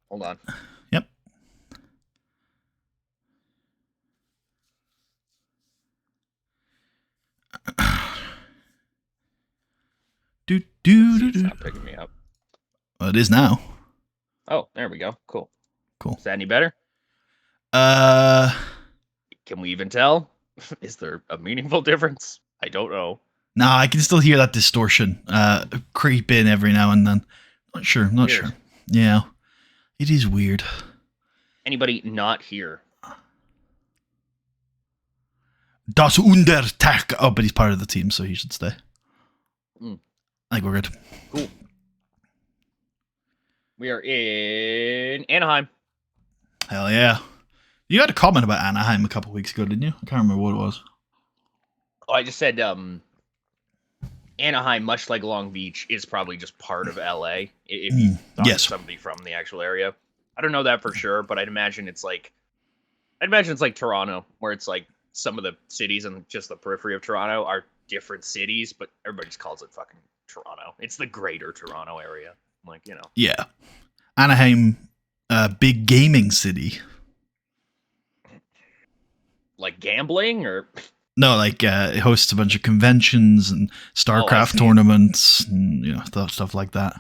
Hold on. Yep. It's not picking me up. Well, it is now. Oh, there we go. Cool. Is that any better? Can we even tell? Is there a meaningful difference? I don't know. No, I can still hear that distortion creep in every now and then. Not sure. Yeah. It is weird. Anybody not here? Das Untertag. Oh, but he's part of the team, so he should stay. I think we're good. Cool. We are in Anaheim. Hell yeah. You had a comment about Anaheim a couple weeks ago, didn't you? I can't remember what it was. Oh, I just said Anaheim, much like Long Beach, is probably just part of LA. If you talk to somebody from the actual area. I don't know that for sure, but I'd imagine it's like Toronto, where it's like some of the cities and just the periphery of Toronto are different cities, but everybody just calls it fucking Toronto. It's the greater Toronto area. Like, you know. Yeah. Anaheim, big gaming city. Like gambling or... No, like it hosts a bunch of conventions and StarCraft tournaments and stuff like that.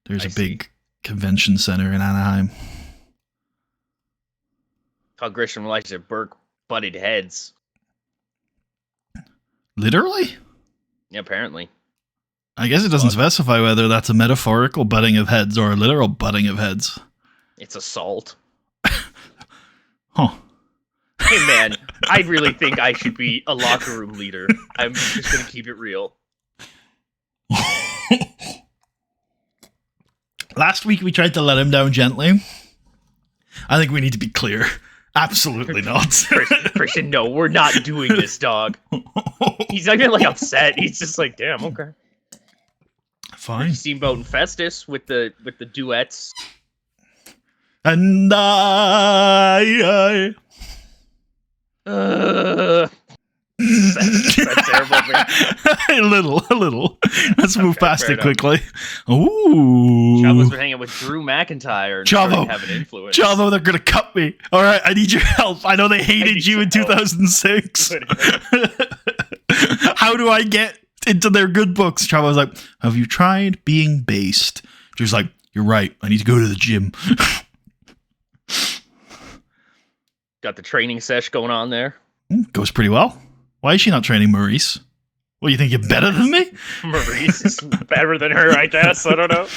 There's a big convention center in Anaheim. How Grisham likes to Burke butted heads. Literally? Yeah, apparently. I guess it doesn't specify whether that's a metaphorical butting of heads or a literal butting of heads. It's assault. Huh. Hey man, I really think I should be a locker room leader. I'm just gonna keep it real. Last week we tried to let him down gently. I think we need to be clear. Absolutely not. Christian, no, we're not doing this, dog. He's not even like upset. He's just like, damn, okay. Fine. Steamboat and Festus with the duets. And I That's terrible. a little. Let's move Okay, past fair it enough. quickly. Ooh. Chavo's been hanging out with Drew McIntyre and starting Chavo. to have an influence. Chavo, they're gonna cut me. All right, I need your help. I know they hated need you in your help. 2006. How do I get into their good books? Chavo's like, have you tried being based? Drew's like, you're right. I need to go to the gym. Got the training sesh going on there. Goes pretty well. Why is she not training Maurice? Well, you think you're better than me? Maurice is better than her, I guess. I don't know.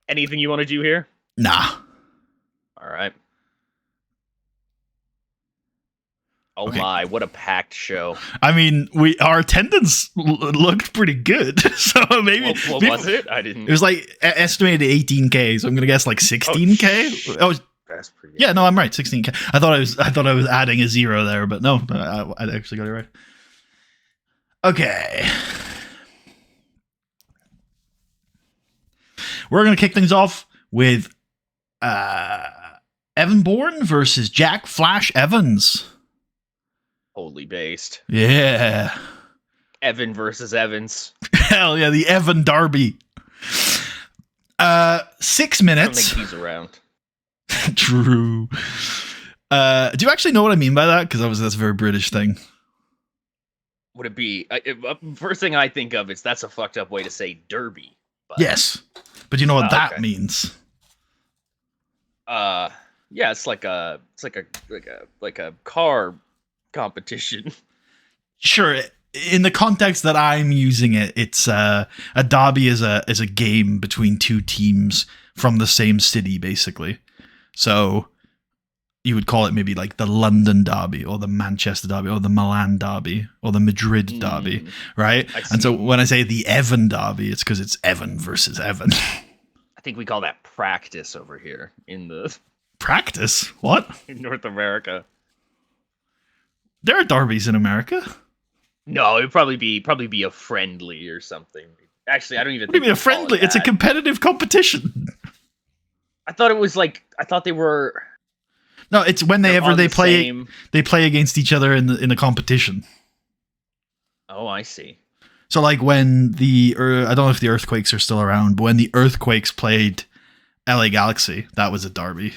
Anything you want to do here? Nah. All right. Oh Okay. my, what a packed show. I mean, our attendance looked pretty good. So maybe What was it? I didn't. It was like estimated 18K, so I'm gonna guess like 16K. Oh, That's pretty. yeah, no, I'm right, 16K. I thought I was adding a zero there, but no, I actually got it right. Okay, we're gonna kick things off with Evan Bourne versus Jack Flash Evans. Holy based. Yeah, Evan versus Evans. hell yeah, the Evan Derby. 6 I don't minutes. think he's around. True. Do you actually know what I mean by that? Because obviously that's a very British thing. Would it be? First thing I think of is that's a fucked up way to say derby. But, Yes, but you know what that okay. means. Yeah, it's like a car competition. Sure. In the context that I'm using it, it's a derby is a game between two teams from the same city, basically. So you would call it maybe like the London Derby or the Manchester Derby or the Milan Derby or the Madrid Derby, right? And so when I say the Evan Derby, it's because it's Evan versus Evan. I think we call that practice over here in Practice? What? in North America. There are derbies in America. No, it'd probably be a friendly or something. Actually, I don't even. What do you mean a friendly? It's a competitive competition. I thought it was like they were. No, it's whenever on they the play same- they play against each other in the competition. Oh, I see. So like when I don't know if the Earthquakes are still around, but when the Earthquakes played LA Galaxy, that was a derby.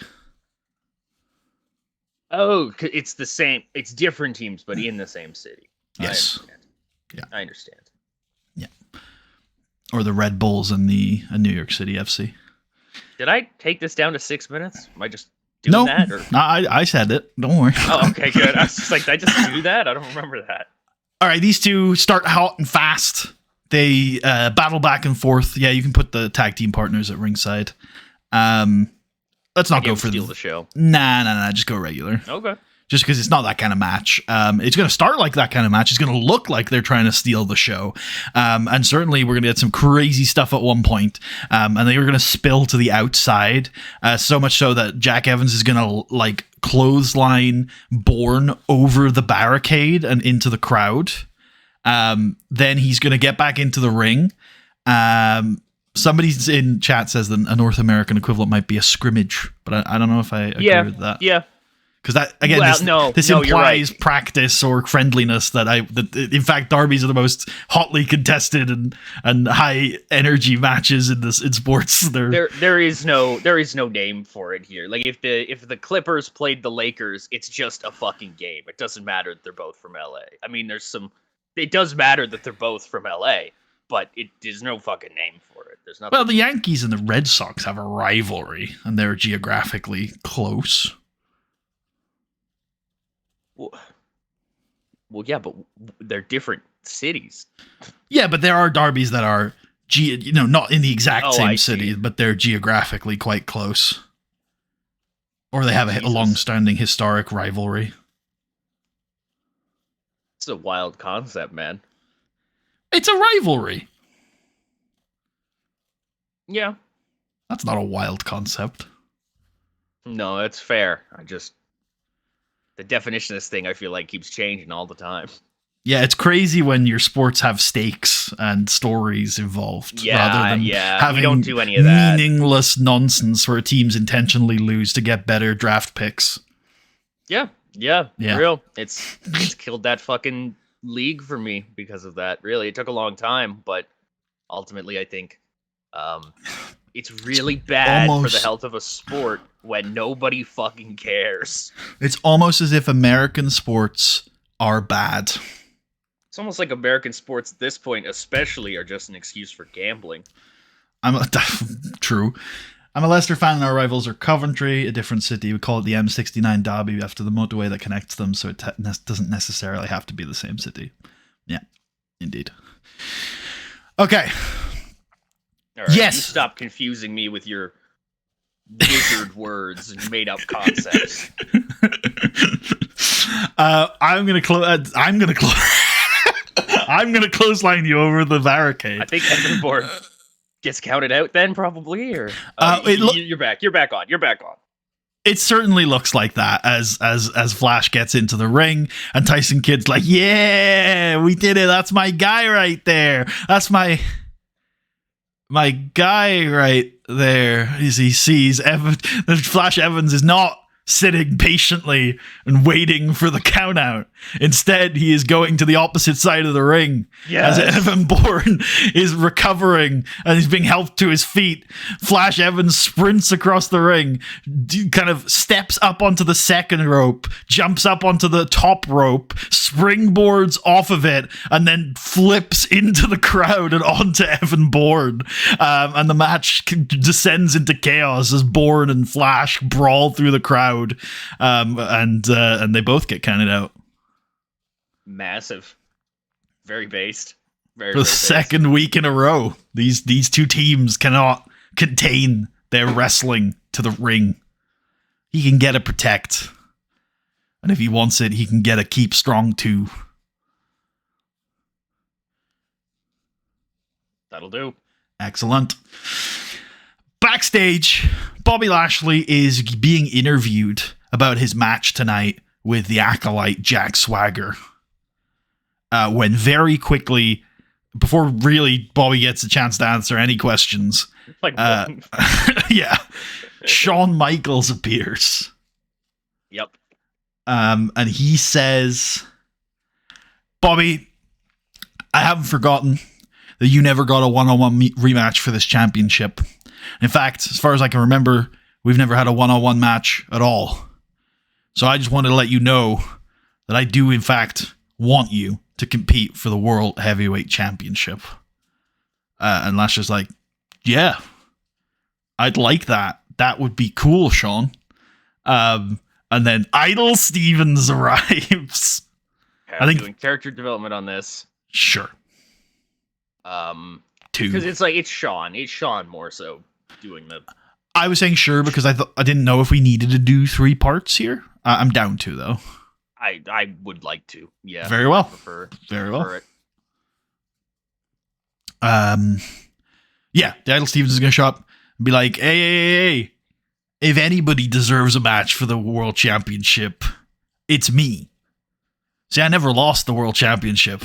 Oh, it's the same. It's different teams, but in the same city. Yes. I understand. Or the Red Bulls and the New York City FC. Did I take this down to 6 minutes? Am I just doing that? Or? No, I said it. Don't worry. Oh, okay, good. I was just like, did I just do that? I don't remember that. All right, these two start hot and fast. They battle back and forth. Yeah, you can put the tag team partners at ringside. Let's not go for steal the show. Nah. Just go regular. Okay. Just because it's not that kind of match. It's going to start like that kind of match. It's going to look like they're trying to steal the show. And certainly we're going to get some crazy stuff at one point. And then we're going to spill to the outside. So much so that Jack Evans is going to like clothesline Bourne over the barricade and into the crowd. Then he's going to get back into the ring. Somebody in chat says that a North American equivalent might be a scrimmage, but I don't know if I agree with that. Yeah. Because that again, this you're right. implies practice or friendliness. That in fact, derbies are the most hotly contested and high energy matches in sports. There is no name for it here. Like if the Clippers played the Lakers, it's just a fucking game. It doesn't matter that they're both from LA. I mean, it does matter that they're both from LA, but there's no fucking name for it. There's nothing. Well, the Yankees and the Red Sox have a rivalry, and they're geographically close. Well, yeah, but they're different cities. Yeah, but there are derbies that are, not in the exact same city, see. but they're geographically quite close. Or they have a long-standing historic rivalry. It's a wild concept, man. It's a rivalry. Yeah. That's not a wild concept. No, that's fair. The definition of this thing, I feel like, keeps changing all the time. Yeah, it's crazy when your sports have stakes and stories involved, rather than We having don't do any of that. meaningless nonsense where teams intentionally lose to get better draft picks. Yeah, Yeah. real. It's killed that fucking league for me because of that. Really, it took a long time, but ultimately, I think it's really bad for the health of a sport when nobody fucking cares. It's almost as if American sports are bad. It's almost like American sports at this point, especially, are just an excuse for gambling. True. I'm a Leicester fan, and our rivals are Coventry, a different city. We call it the M69 Derby after the motorway that connects them, so it doesn't necessarily have to be the same city. Yeah, indeed. Okay. All right, yes. You stop confusing me with your wizard words and made up concepts. I'm gonna clothesline you over the barricade. I think Evan Bourne gets counted out then, probably, or you're back. You're back on. It certainly looks like that as Flash gets into the ring and Tyson Kidd's like, yeah, we did it. That's my guy right there. That's my guy right there. As he sees Flash Evans is not sitting patiently and waiting for the count out. Instead, he is going to the opposite side of the ring. Yes. As Evan Bourne is recovering and he's being helped to his feet. Flash Evans sprints across the ring, kind of steps up onto the second rope, jumps up onto the top rope, springboards off of it, and then flips into the crowd and onto Evan Bourne. And the match descends into chaos as Bourne and Flash brawl through the crowd. And they both get counted out. Massive, very based, for the second week in a row. These two teams cannot contain their wrestling to the ring. He can get a protect, and if he wants it, he can get a keep strong too. That'll do. Excellent. Backstage, Bobby Lashley is being interviewed about his match tonight with the Acolyte Jack Swagger. When very quickly, before really Bobby gets a chance to answer any questions, yeah, Shawn Michaels appears. Yep. And he says, Bobby, I haven't forgotten that you never got a one-on-one rematch for this championship. In fact, as far as I can remember, we've never had a one-on-one match at all. So I just wanted to let you know that I do, in fact, want you to compete for the World Heavyweight Championship. And Lashley's like, yeah, I'd like that. That would be cool, Shawn. And then Idol Stevens arrives. I think doing character development on this. Sure. Because it's Shawn. It's Shawn more so doing the. I was saying sure because I didn't know if we needed to do 3 parts here. I'm down to though. I would like to. Yeah. Very well. Very well. It. Yeah, the Idol Stevens is gonna show up and be like, hey, if anybody deserves a match for the World Championship, it's me. See, I never lost the World Championship,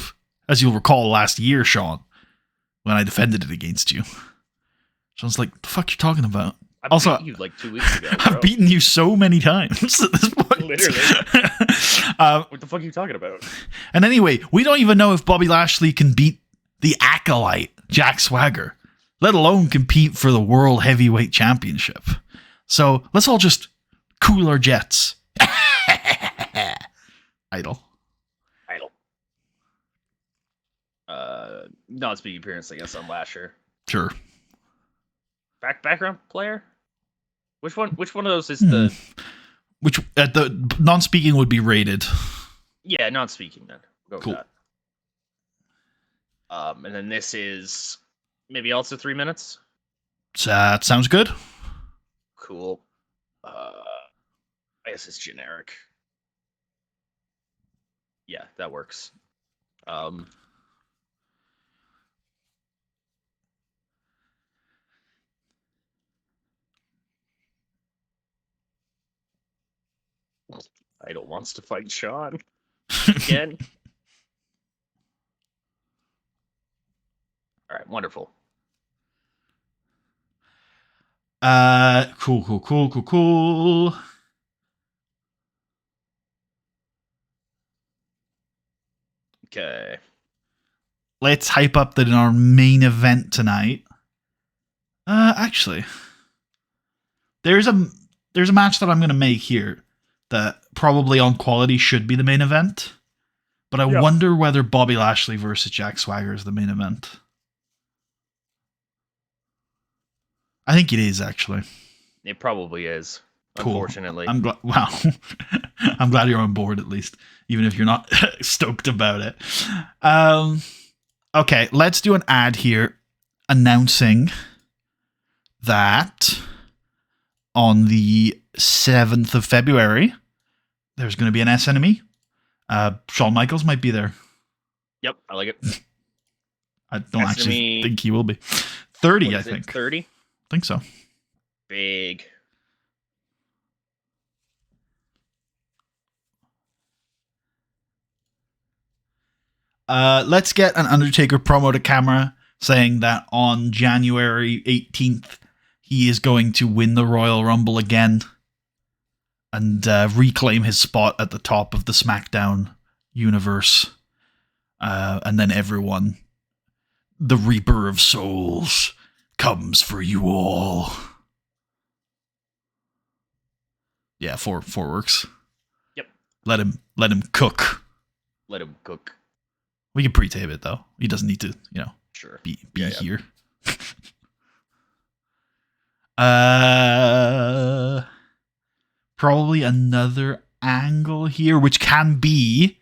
as you'll recall last year, Shawn, when I defended it against you. Shawn's like, the fuck you talking about? I beat you like 2 weeks ago, bro. I've beaten you so many times at this point. Literally. What the fuck are you talking about? And anyway, we don't even know if Bobby Lashley can beat the Acolyte, Jack Swagger, let alone compete for the World Heavyweight Championship. So let's all just cool our jets. Idol. Non-speaking appearance, I guess, on Lasher. Sure. Background player? Which one of those is the... Which, the non-speaking would be rated. Yeah, non-speaking then. Go cool. with that. And then this is maybe also 3 minutes? That sounds good. Cool. I guess it's generic. Yeah, that works. Idol wants to fight Shawn again. All right, wonderful. Cool. Okay. Let's hype up that in our main event tonight. Actually, there's a match that I'm going to make here that probably on quality should be the main event, but I wonder whether Bobby Lashley versus Jack Swagger is the main event. I think it is, actually. It probably is. Cool. Unfortunately. I'm glad. Wow. I'm glad you're on board at least, even if you're not stoked about it. Okay, let's do an ad here announcing that on the 7th of February, there's going to be an SNME. Shawn Michaels might be there. Yep, I like it. I don't actually think he will be. 30, I think. 30? I think so. Big. Let's get an Undertaker promo to camera saying that on January 18th, he is going to win the Royal Rumble again and reclaim his spot at the top of the SmackDown universe. And then everyone, the Reaper of Souls, comes for you all. Yeah, four works. Yep. Let him cook. We can pre-tape it though. He doesn't need to, sure. be here. Probably another angle here, which can be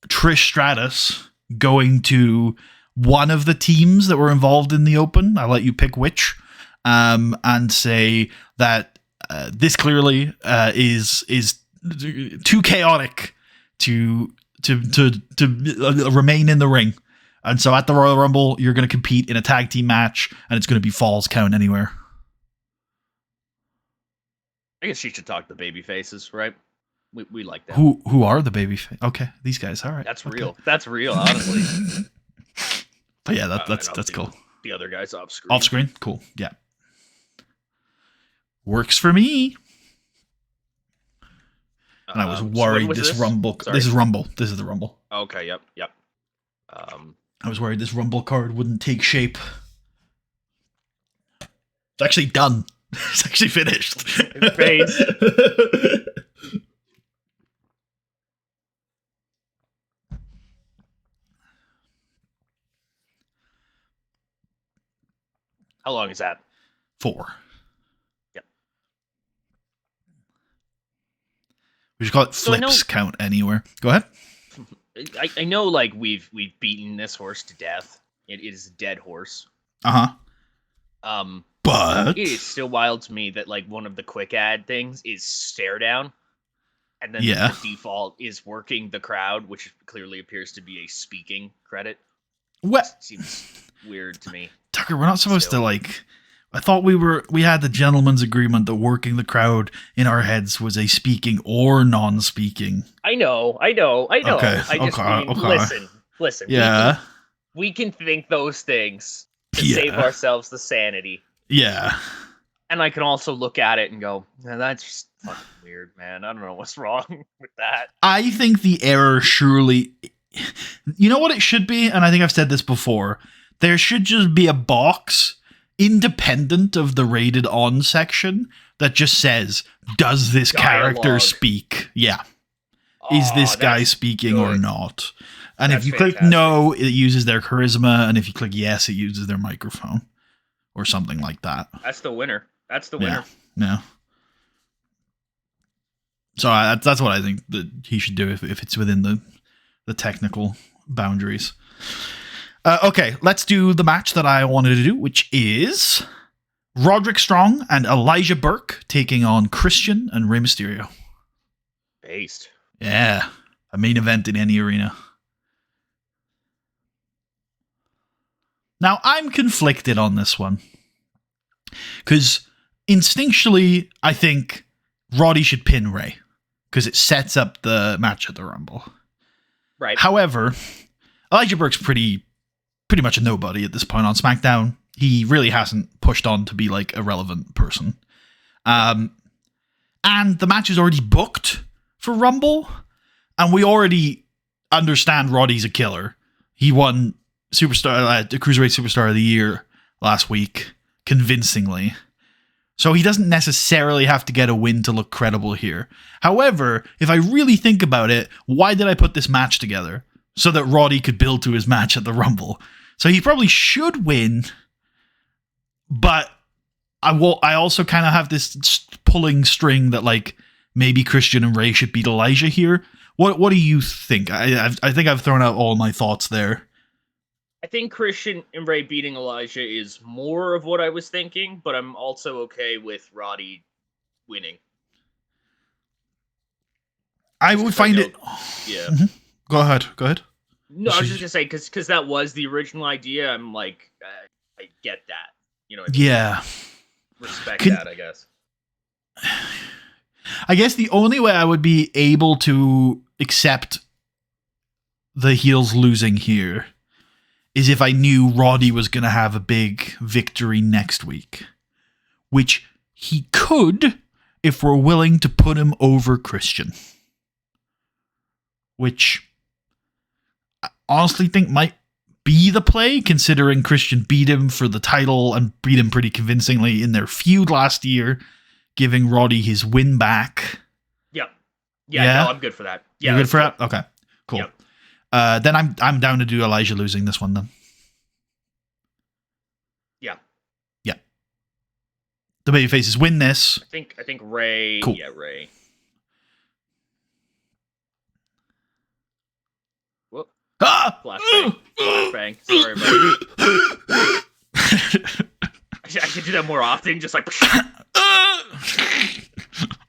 Trish Stratus going to one of the teams that were involved in the Open. I'll let you pick which, and say that this clearly is too chaotic to remain in the ring. And so at the Royal Rumble, you're going to compete in a tag team match, and it's going to be falls count anywhere. I guess she should talk to the baby faces, right? We like that. Who are the baby faces? Okay, these guys. All right. That's real. That's real, honestly. But yeah, that's cool. The other guys off screen. Off screen? Cool. Yeah. Works for me. And I was worried this Rumble. Sorry. This is Rumble. This is the Rumble. Okay, yep. I was worried this Rumble card wouldn't take shape. It's actually done. It's actually finished. Face. How long is that? 4. Yep. We should call it flips count anywhere. Go ahead. I know, like, we've beaten this horse to death. It is a dead horse. Uh-huh. But it is still wild to me that, like, one of the quick ad things is stare down, and then the default is working the crowd, which clearly appears to be a speaking credit. What? It seems weird to me. Tucker, we're not supposed to, like... I thought we had the gentleman's agreement that working the crowd in our heads was a speaking or non-speaking. I know. Okay, I just mean, listen. Yeah. We can think those things to save ourselves the sanity. Yeah. And I can also look at it and go, that's just fucking weird, man. I don't know what's wrong with that. I think the error surely... You know what it should be? And I think I've said this before. There should just be a box independent of the rated on section that just says, does this character speak? Yeah. Is this guy speaking or not? And if you click no, it uses their charisma. And if you click yes, it uses their microphone or something like that. That's the winner. Yeah. So that's what I think that he should do if it's within the technical boundaries. Okay, let's do the match that I wanted to do, which is Roderick Strong and Elijah Burke taking on Christian and Rey Mysterio. Based. Yeah, a main event in any arena. Now, I'm conflicted on this one. Because instinctually, I think Roddy should pin Rey. Because it sets up the match at the Rumble. Right. However, Elijah Burke's pretty pretty much a nobody at this point on SmackDown. He really hasn't pushed on to be like a relevant person. And the match is already booked for Rumble, and we already understand Roddy's a killer. He won the Cruiserweight Superstar of the Year last week convincingly. So he doesn't necessarily have to get a win to look credible here. However, if I really think about it, why did I put this match together? So that Roddy could build to his match at the Rumble. So he probably should win, but I also kind of have this pulling string that like maybe Christian and Ray should beat Elijah here. What do you think? I think I've thrown out all my thoughts there. I think Christian and Ray beating Elijah is more of what I was thinking, but I'm also okay with Roddy winning. I would find it. Yeah. Mm-hmm. Go ahead. No, I was just gonna say because that was the original idea. I'm like, I get that. You know what I mean? Yeah. Respect that, I guess. I guess the only way I would be able to accept the heels losing here is if I knew Roddy was going to have a big victory next week, which he could if we're willing to put him over Christian, which I honestly think might be the play, considering Christian beat him for the title and beat him pretty convincingly in their feud last year, giving Roddy his win back. Yeah, no, I'm good for that. Yeah, you're good for that? Okay, cool. Yep. Then I'm down to do Elijah losing this one then. Yeah. The babyfaces win this. I think Ray. Cool. Yeah, Ray. Whoop. Ah! Flashbang. Sorry, buddy. I should do that more often, just like.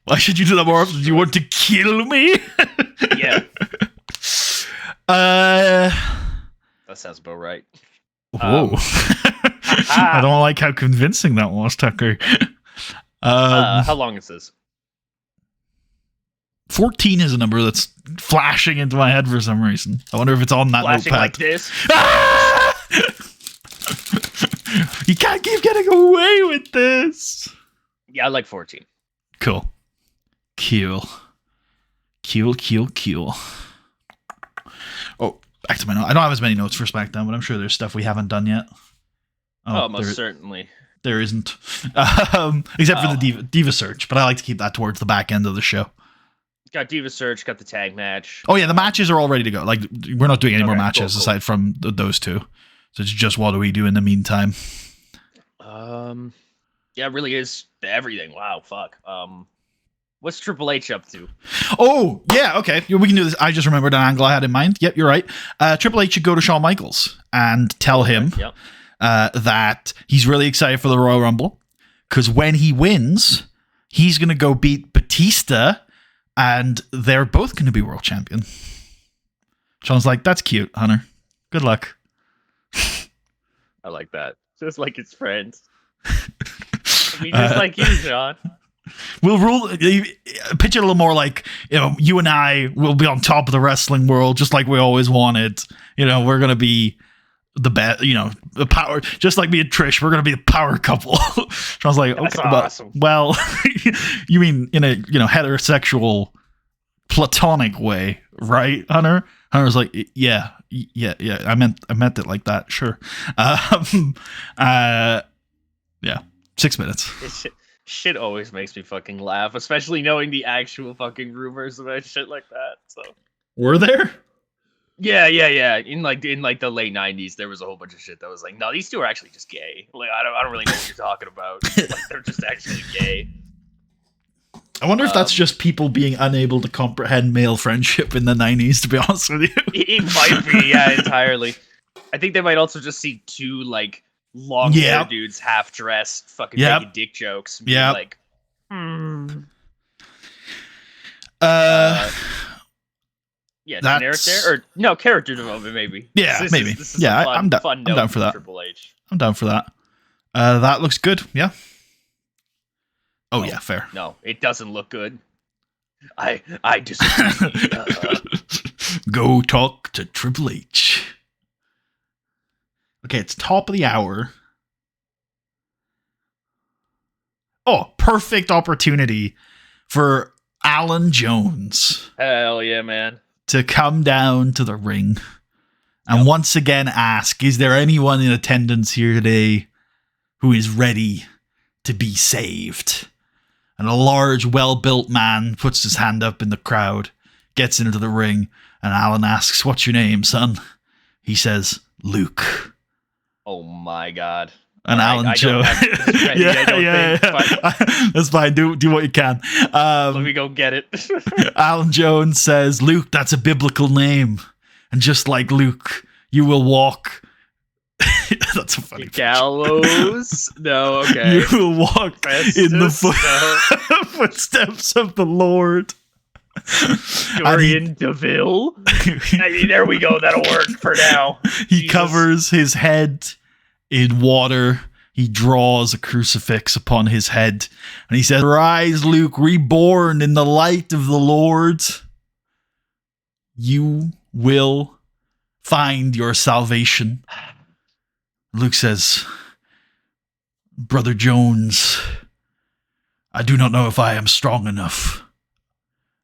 Why should you do that more often? Do you want to kill me? Yeah. That sounds about right. Whoa. I don't like how convincing that was, Tucker. How long is this? 14 is a number that's flashing into my head for some reason. I wonder if it's on that flashing notepad. Like this? Ah! You can't keep getting away with this. Yeah, I like 14. Cool. Oh, back to my note. I don't have as many notes for SmackDown, but I'm sure there's stuff we haven't done yet. Oh, most certainly. There isn't. Except for the Diva Search, but I like to keep that towards the back end of the show. Got Diva Search, got the tag match. Oh, yeah, the matches are all ready to go. Like, we're not doing any more matches cool. aside from those two. So it's just what do we do in the meantime? Yeah, it really is everything. Wow, fuck. What's Triple H up to? Oh, yeah, okay. We can do this. I just remembered an angle I had in mind. Yep, you're right. Triple H should go to Shawn Michaels and tell him that he's really excited for the Royal Rumble, because when he wins, he's going to go beat Batista, and they're both going to be world champion. Shawn's like, that's cute, Hunter. Good luck. I like that. Just like his friends. I mean, just like you, Sean. We'll pitch it a little more like, you and I will be on top of the wrestling world, just like we always wanted. We're going to be the best, the power, just like me and Trish, we're going to be the power couple. I was like, that's okay, awesome. Well, you mean in a, heterosexual platonic way, right, Hunter? Hunter's like, yeah. I meant it like that. Sure. Yeah. 6 minutes. Shit always makes me fucking laugh, especially knowing the actual fucking rumors about shit like that. So were there? Yeah. In like the late 90s, there was a whole bunch of shit that was like, no, these two are actually just gay. Like I don't really know what you're talking about. Like, they're just actually gay. I wonder if that's just people being unable to comprehend male friendship in the 90s, to be honest with you. It might be, yeah, entirely. I think they might also just see two like long hair dudes half dressed fucking making dick jokes. Yeah. Like, generic there? Or no, character development maybe. Yeah, maybe. I'm down for that. Triple H. I'm down for that. That looks good, yeah. Oh, yeah, fair. No, it doesn't look good. I disagree. Go talk to Triple H. Okay, it's top of the hour. Oh, perfect opportunity for Alan Jones Hell yeah, man. to come down to the ring and once again ask, is there anyone in attendance here today who is ready to be saved? And a large, well-built man puts his hand up in the crowd, gets into the ring, and Alan asks, what's your name, son? He says, Luke. Oh my god. And Alan Jones. Yeah. That's fine. Do what you can. Let me go get it. Alan Jones says, Luke, that's a biblical name. And just like Luke, you will walk. That's a funny gallows. No, okay. You will walk in the footsteps of the Lord. Dorian DeVille. There we go. That'll work for now. He covers his head in water. He draws a crucifix upon his head. And he says, rise, Luke, reborn in the light of the Lord. You will find your salvation. Luke says, Brother Jones, I do not know if I am strong enough.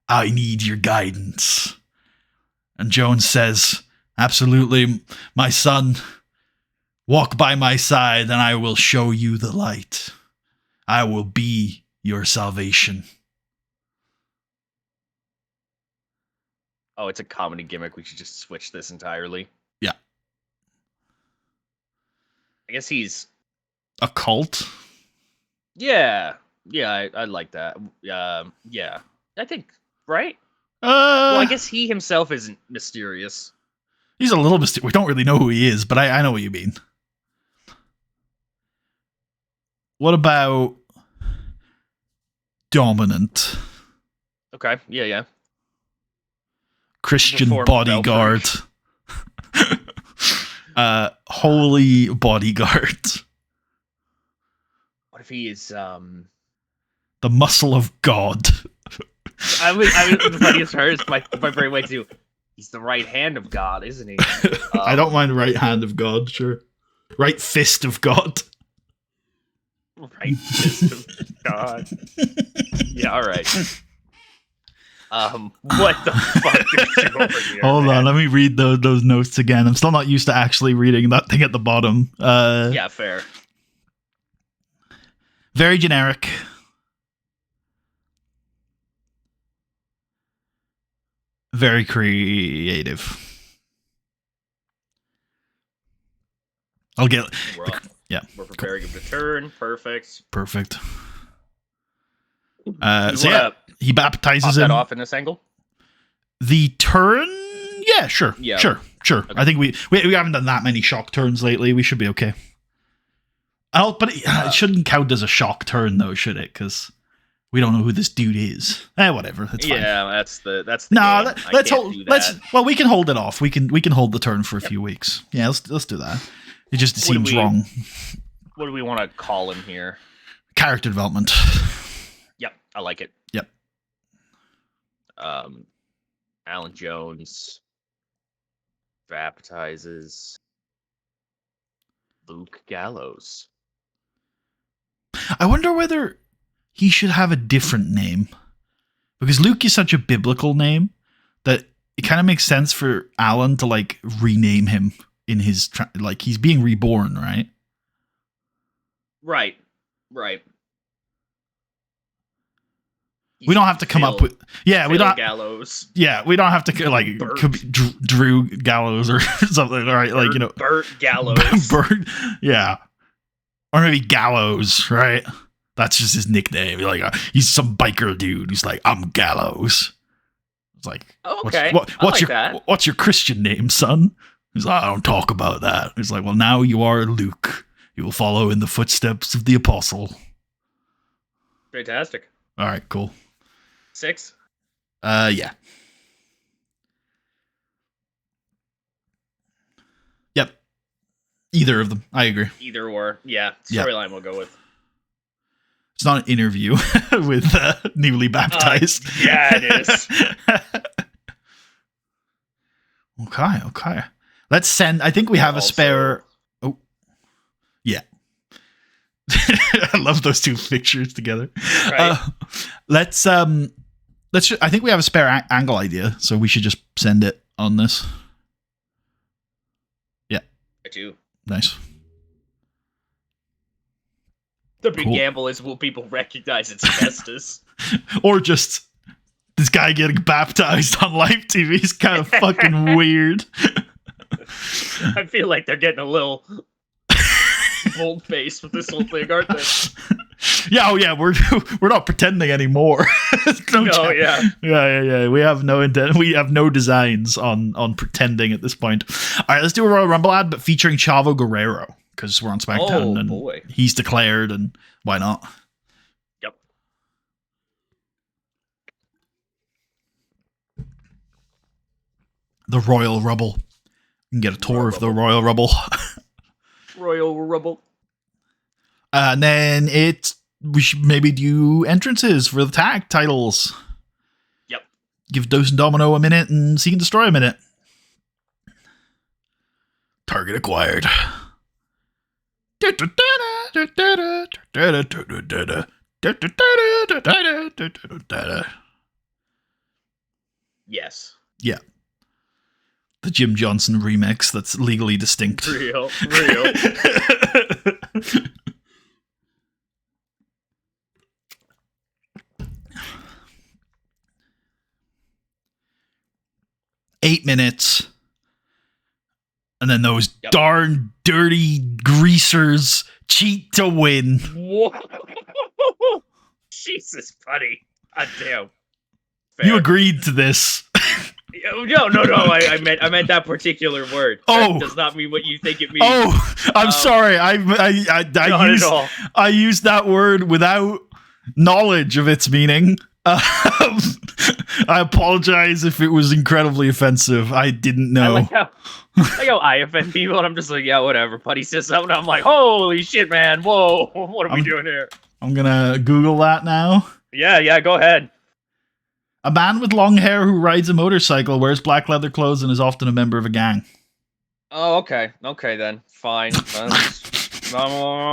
I need your guidance. And Jones says, absolutely, my son. Walk by my side and I will show you the light. I will be your salvation. Oh, it's a comedy gimmick. We should just switch this entirely. Yeah. I guess he's a cult. Yeah. Yeah, I like that. Yeah. I think, right? Well, I guess he himself isn't mysterious. He's a little mysterious. We don't really know who he is, but I know what you mean. What about dominant? Okay, yeah. Christian bodyguard. Holy bodyguard. What if he is the muscle of God? I mean the funniest part is my brain went to, he's the right hand of God, isn't he? I don't mind right hand of God, sure. Right fist of God. Right fist of God. Yeah, alright. What the fuck did you do over here? Hold on, let me read those notes again. I'm still not used to actually reading that thing at the bottom. Yeah, fair. Very generic. Very creative. I'll get... We're preparing him to turn. Perfect. He baptizes him. That off in this angle? The turn? Yeah, sure. Yeah. Sure. Okay. I think we haven't done that many shock turns lately. We should be okay. But it shouldn't count as a shock turn, though, should it? Because we don't know who this dude is. Whatever. That's fine. Yeah, that's the. No, let's hold. Well, we can hold it off. We can hold the turn for a few weeks. Yeah, let's do that. It just seems wrong. What do we want to call him here? Character development. Yep, I like it. Yep. Alan Jones baptizes Luke Gallows. I wonder whether he should have a different name. Because Luke is such a biblical name that it kind of makes sense for Alan to like rename him in his like he's being reborn, right? Right. We don't have to come up with we don't Gallows. Yeah, we don't have to like Drew Gallows or something, right? Like, you know, Bert Gallows. Bert, yeah, or maybe Gallows, right? That's just his nickname. Like he's some biker dude who's like, I'm Gallows. It's like, okay, what's your Christian name, son? He's like, I don't talk about that. He's like, well, now you are Luke. You will follow in the footsteps of the apostle. Fantastic. All right, cool. 6? Yeah. Yep. Either of them. I agree. Either or. Yeah. Storyline we'll go with. It's not an interview with newly baptized. Yeah, it is. Okay. Let's send. I think we have a spare. Oh, Yeah. I love those two pictures together. Right. Let's I think we have a spare angle idea, so we should just send it on this. Yeah. I do. Nice. The big gamble is, will people recognize it's Festus? Or just this guy getting baptized on live TV is kind of fucking weird. I feel like they're getting a little bold-faced with this whole thing, aren't they? Yeah, we're not pretending anymore. Yeah. We have no intent. We have no designs on pretending at this point. All right, let's do a Royal Rumble ad, but featuring Chavo Guerrero, because we're on SmackDown and he's declared, and why not? Yep. The Royal Rumble. You can get a tour of the Royal Rumble. Royal Rumble. And then we should maybe do entrances for the tag titles. Yep. Give Dose and Domino a minute and Seek and Destroy a minute. Target acquired. Yes. Yeah. The Jim Johnson remix that's legally distinct. Real. 8 minutes. And then those darn dirty greasers cheat to win. Whoa. Jesus, buddy. God damn. Fair. You agreed to this. No. I meant that particular word. That does not mean what you think it means. Oh, I'm sorry. I used that word without knowledge of its meaning. I apologize if it was incredibly offensive. I didn't know. I like how I offend people, and I'm just like, yeah, whatever. Buddy says something, I'm like, holy shit, man. Whoa, what are we doing here? I'm gonna Google that now. Yeah, go ahead. A man with long hair who rides a motorcycle, wears black leather clothes, and is often a member of a gang. Oh, okay. Okay, then. Fine.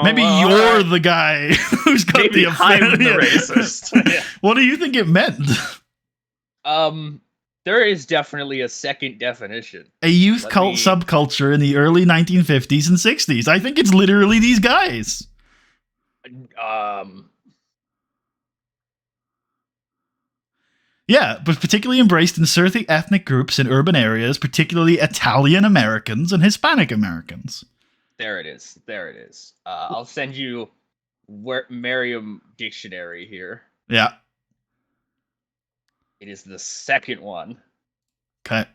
Maybe you're the guy who's got the I'm the racist. Yeah. What do you think it meant? There is definitely a second definition. A youth cult subculture in the early 1950s and 60s. I think it's literally these guys. Yeah, but particularly embraced in certain ethnic groups in urban areas, particularly Italian Americans and Hispanic Americans. There it is. I'll send you Merriam Dictionary here. Yeah. It is the second one. Okay.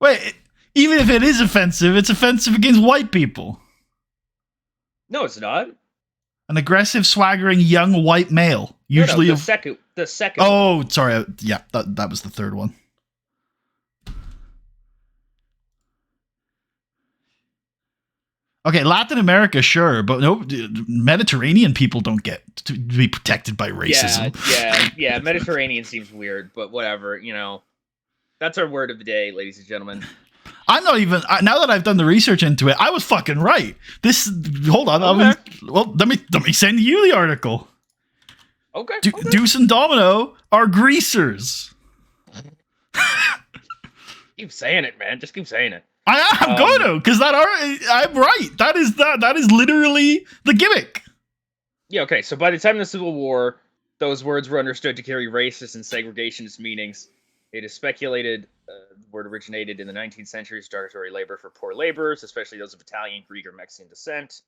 Wait, even if it is offensive, it's offensive against white people. No, it's not. An aggressive, swaggering young white male. Usually the second. Oh, one. Sorry. Yeah, that was the third one. Okay, Latin America, sure, but no, Mediterranean people don't get to be protected by racism. Yeah. Mediterranean seems weird, but whatever. That's our word of the day, ladies and gentlemen. I'm not even now that I've done the research into it. I was fucking right. Hold on. Okay. Let me send you the article. Okay. Deuce and Domino are greasers. Keep saying it, man. Just keep saying it. I'm going to, because I'm right. That is literally the gimmick. Yeah. Okay. So by the time of the Civil War, those words were understood to carry racist and segregationist meanings. It is speculated the word originated in the 19th century as derogatory labor for poor laborers, especially those of Italian, Greek, or Mexican descent.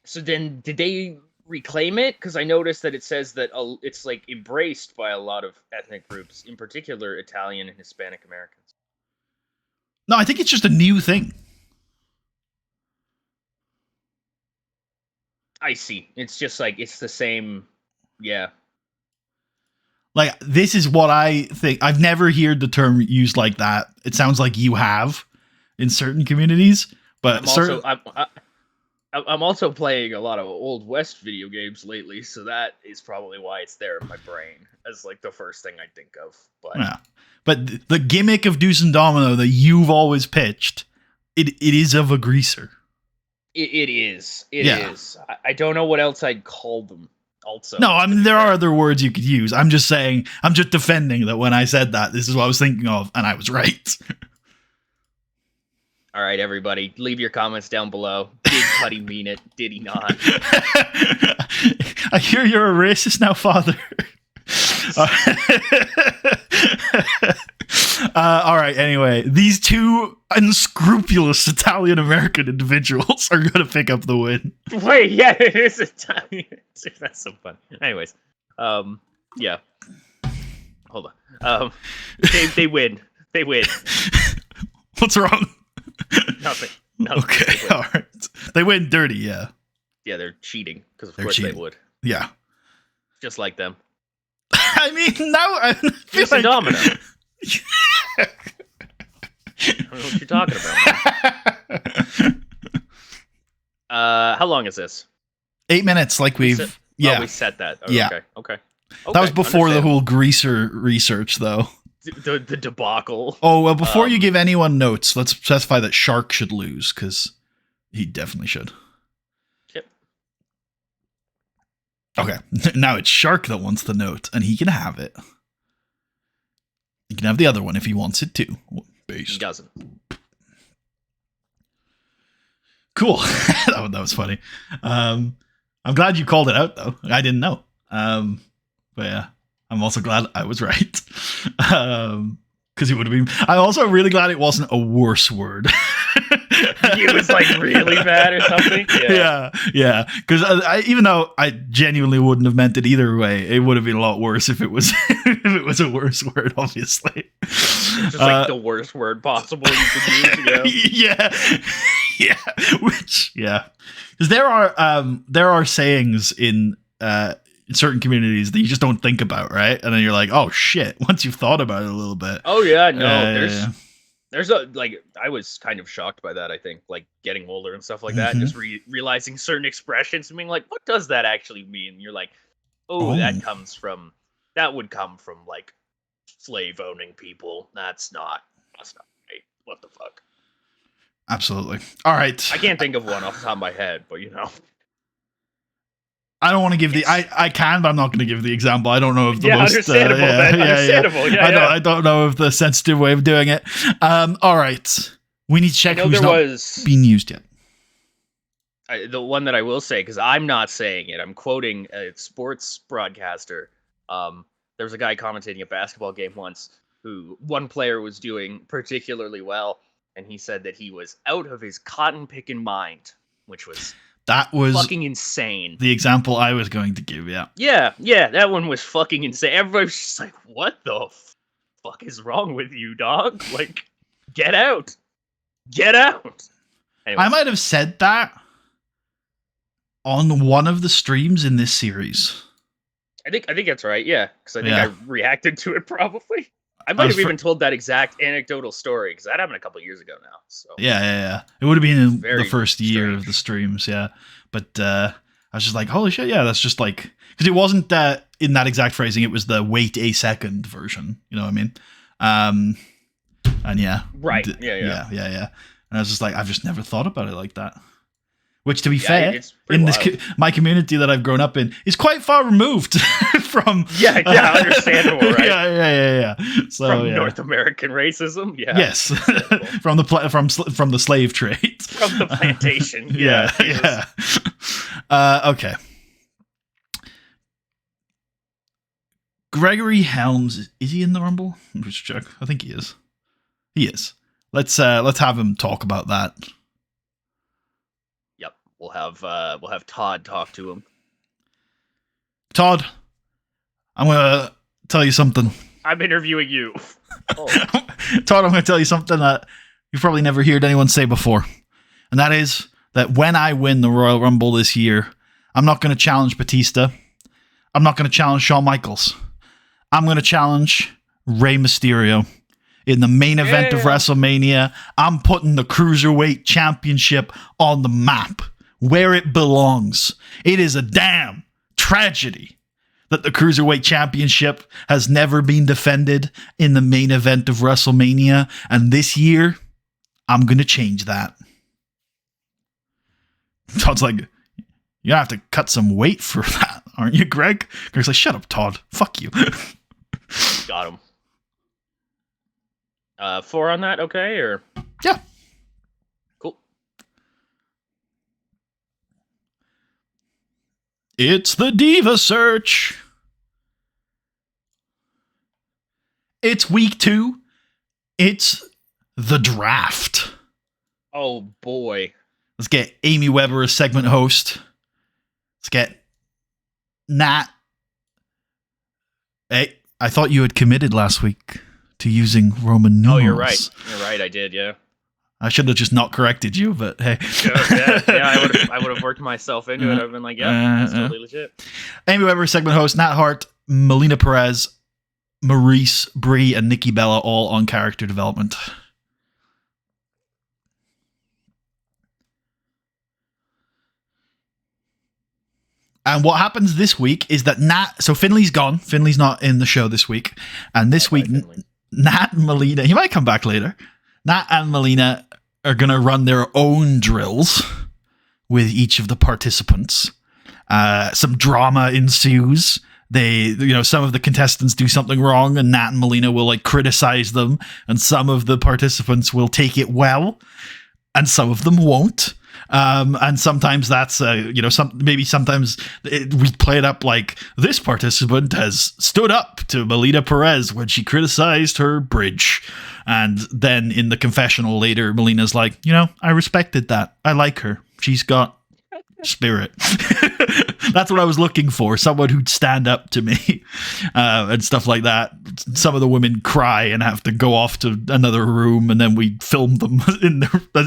So then, did they reclaim it? Because I noticed that it says that it's like embraced by a lot of ethnic groups, in particular Italian and Hispanic Americans. No, I think it's just a new thing. I see. It's just like, it's the same. Yeah. Like, this is what I think. I've never heard the term used like that. It sounds like you have in certain communities, but I'm also playing a lot of Old West video games lately, so that is probably why it's there in my brain as like the first thing I think of. But Yeah. But the gimmick of Deuce and Domino that you've always pitched, it is of a greaser. it is. It is. I don't know what else I'd call them. Also, no, I mean there are other words you could use. I'm just saying. I'm just defending that when I said that, this is what I was thinking of, and I was right. All right, everybody, leave your comments down below. Did Cuddy mean it? Did he not? I hear you're a racist now, father. All right, anyway, these two unscrupulous Italian-American individuals are going to pick up the win. Wait, yeah, it is Italian. That's so funny. Anyways, yeah. Hold on. They win. They win. What's wrong? Nothing. Okay, all right. They win dirty, yeah. Yeah, they're cheating, because of course they would. Yeah. Just like them. I mean, now I feel like... Domino. I don't know what you're talking about. How long is this? 8 minutes, like we've... Oh, we set that. Oh, yeah. Okay. That was before the whole greaser research, though. The debacle. Oh, well, before you give anyone notes, let's specify that Shark should lose, because he definitely should. Yep. Okay, now it's Shark that wants the note, and he can have it. He can have the other one if he wants it too. Based. He doesn't. Cool. that was funny. I'm glad you called it out, though. I didn't know. But yeah. I'm also glad I was right. Because it would have been... I'm also really glad it wasn't a worse word. It was like really bad or something? Yeah. Because even though I genuinely wouldn't have meant it either way, it would have been a lot worse if it was a worse word, obviously. It's just like the worst word possible you could use, Yeah. Because there are sayings in certain communities that you just don't think about, right? And then you're like, oh shit, once you've thought about it a little bit. Oh yeah, no, there's a, like, I was kind of shocked by that, I think, like, getting older and stuff like that, just realizing certain expressions and being like, what does that actually mean? And you're like, oh, that would come from, like, slave-owning people. That's not right. What the fuck? Absolutely. All right. I can't think of one off the top of my head, but, you know. I don't want to give I can, but I'm not going to give the example. I don't know if the most understandable. I don't know if the sensitive way of doing it. All right, we need to check who's not being used yet. The one that I will say, because I'm not saying it, I'm quoting a sports broadcaster. There was a guy commentating a basketball game once who one player was doing particularly well, and he said that he was out of his cotton picking mind, which was. That was fucking insane. The example I was going to give, yeah. Yeah, that one was fucking insane. Everybody's just like, what the fuck is wrong with you, dog? Like, get out. Get out. Anyways. I might have said that on one of the streams in this series. I think that's right, yeah. Because I think I reacted to it probably. I might have even told that exact anecdotal story, because that happened a couple of years ago now. So Yeah. It would have been in the first year of the streams, yeah. But I was just like, holy shit, yeah, that's just like... Because it wasn't in that exact phrasing, it was the wait a second version, you know what I mean? And yeah. Right, yeah. And I was just like, I've just never thought about it like that. Which, to be fair, in this my community that I've grown up in is quite far removed from understandable, right? Yeah. So, from North American racism, yeah. Yes, from the slave trade, from the plantation. Yeah. Okay. Gregory Helms, is he in the Rumble? Let's check. I think he is. He is. Let's have him talk about that. We'll have Todd talk to him. Todd, I'm gonna tell you something. I'm interviewing you. Oh. Todd, I'm gonna tell you something that you've probably never heard anyone say before. And that is that when I win the Royal Rumble this year, I'm not gonna challenge Batista. I'm not gonna challenge Shawn Michaels. I'm gonna challenge Rey Mysterio. In the main event of WrestleMania, I'm putting the Cruiserweight Championship on the map where it belongs. It is a damn tragedy that the Cruiserweight Championship has never been defended in the main event of WrestleMania, and this year, I'm going to change that. Todd's like, you have to cut some weight for that, aren't you, Greg? Greg's like, shut up, Todd. Fuck you. Got him. 4 on that, okay? Or yeah. Cool. It's the Diva Search. It's week 2. It's the draft. Oh, boy. Let's get Amy Weber as segment host. Let's get Nat. Hey, I thought you had committed last week to using Roman numerals. Oh, you're right. You're right. I did. Yeah. I should have just not corrected you, but hey. I would have worked myself into it. I've been like, yeah, that's totally legit. Amy Weber, segment host, Nat Hart, Melina Perez, Maurice, Brie, and Nikki Bella, all on character development. And what happens this week is that so Finley's gone. Finley's not in the show this week. And this week, Nat and Melina, he might come back later. Nat and Melina are going to run their own drills with each of the participants. Some drama ensues. Some of the contestants do something wrong, and Nat and Melina will criticize them, and some of the participants will take it and some of them won't. And sometimes that's, sometimes we play it up like this participant has stood up to Melina Perez when she criticized her bridge. And then in the confessional later, Melina's like, I respected that. I like her. She's got spirit. That's what I was looking for. Someone who'd stand up to me and stuff like that. Some of the women cry and have to go off to another room, and then we film them in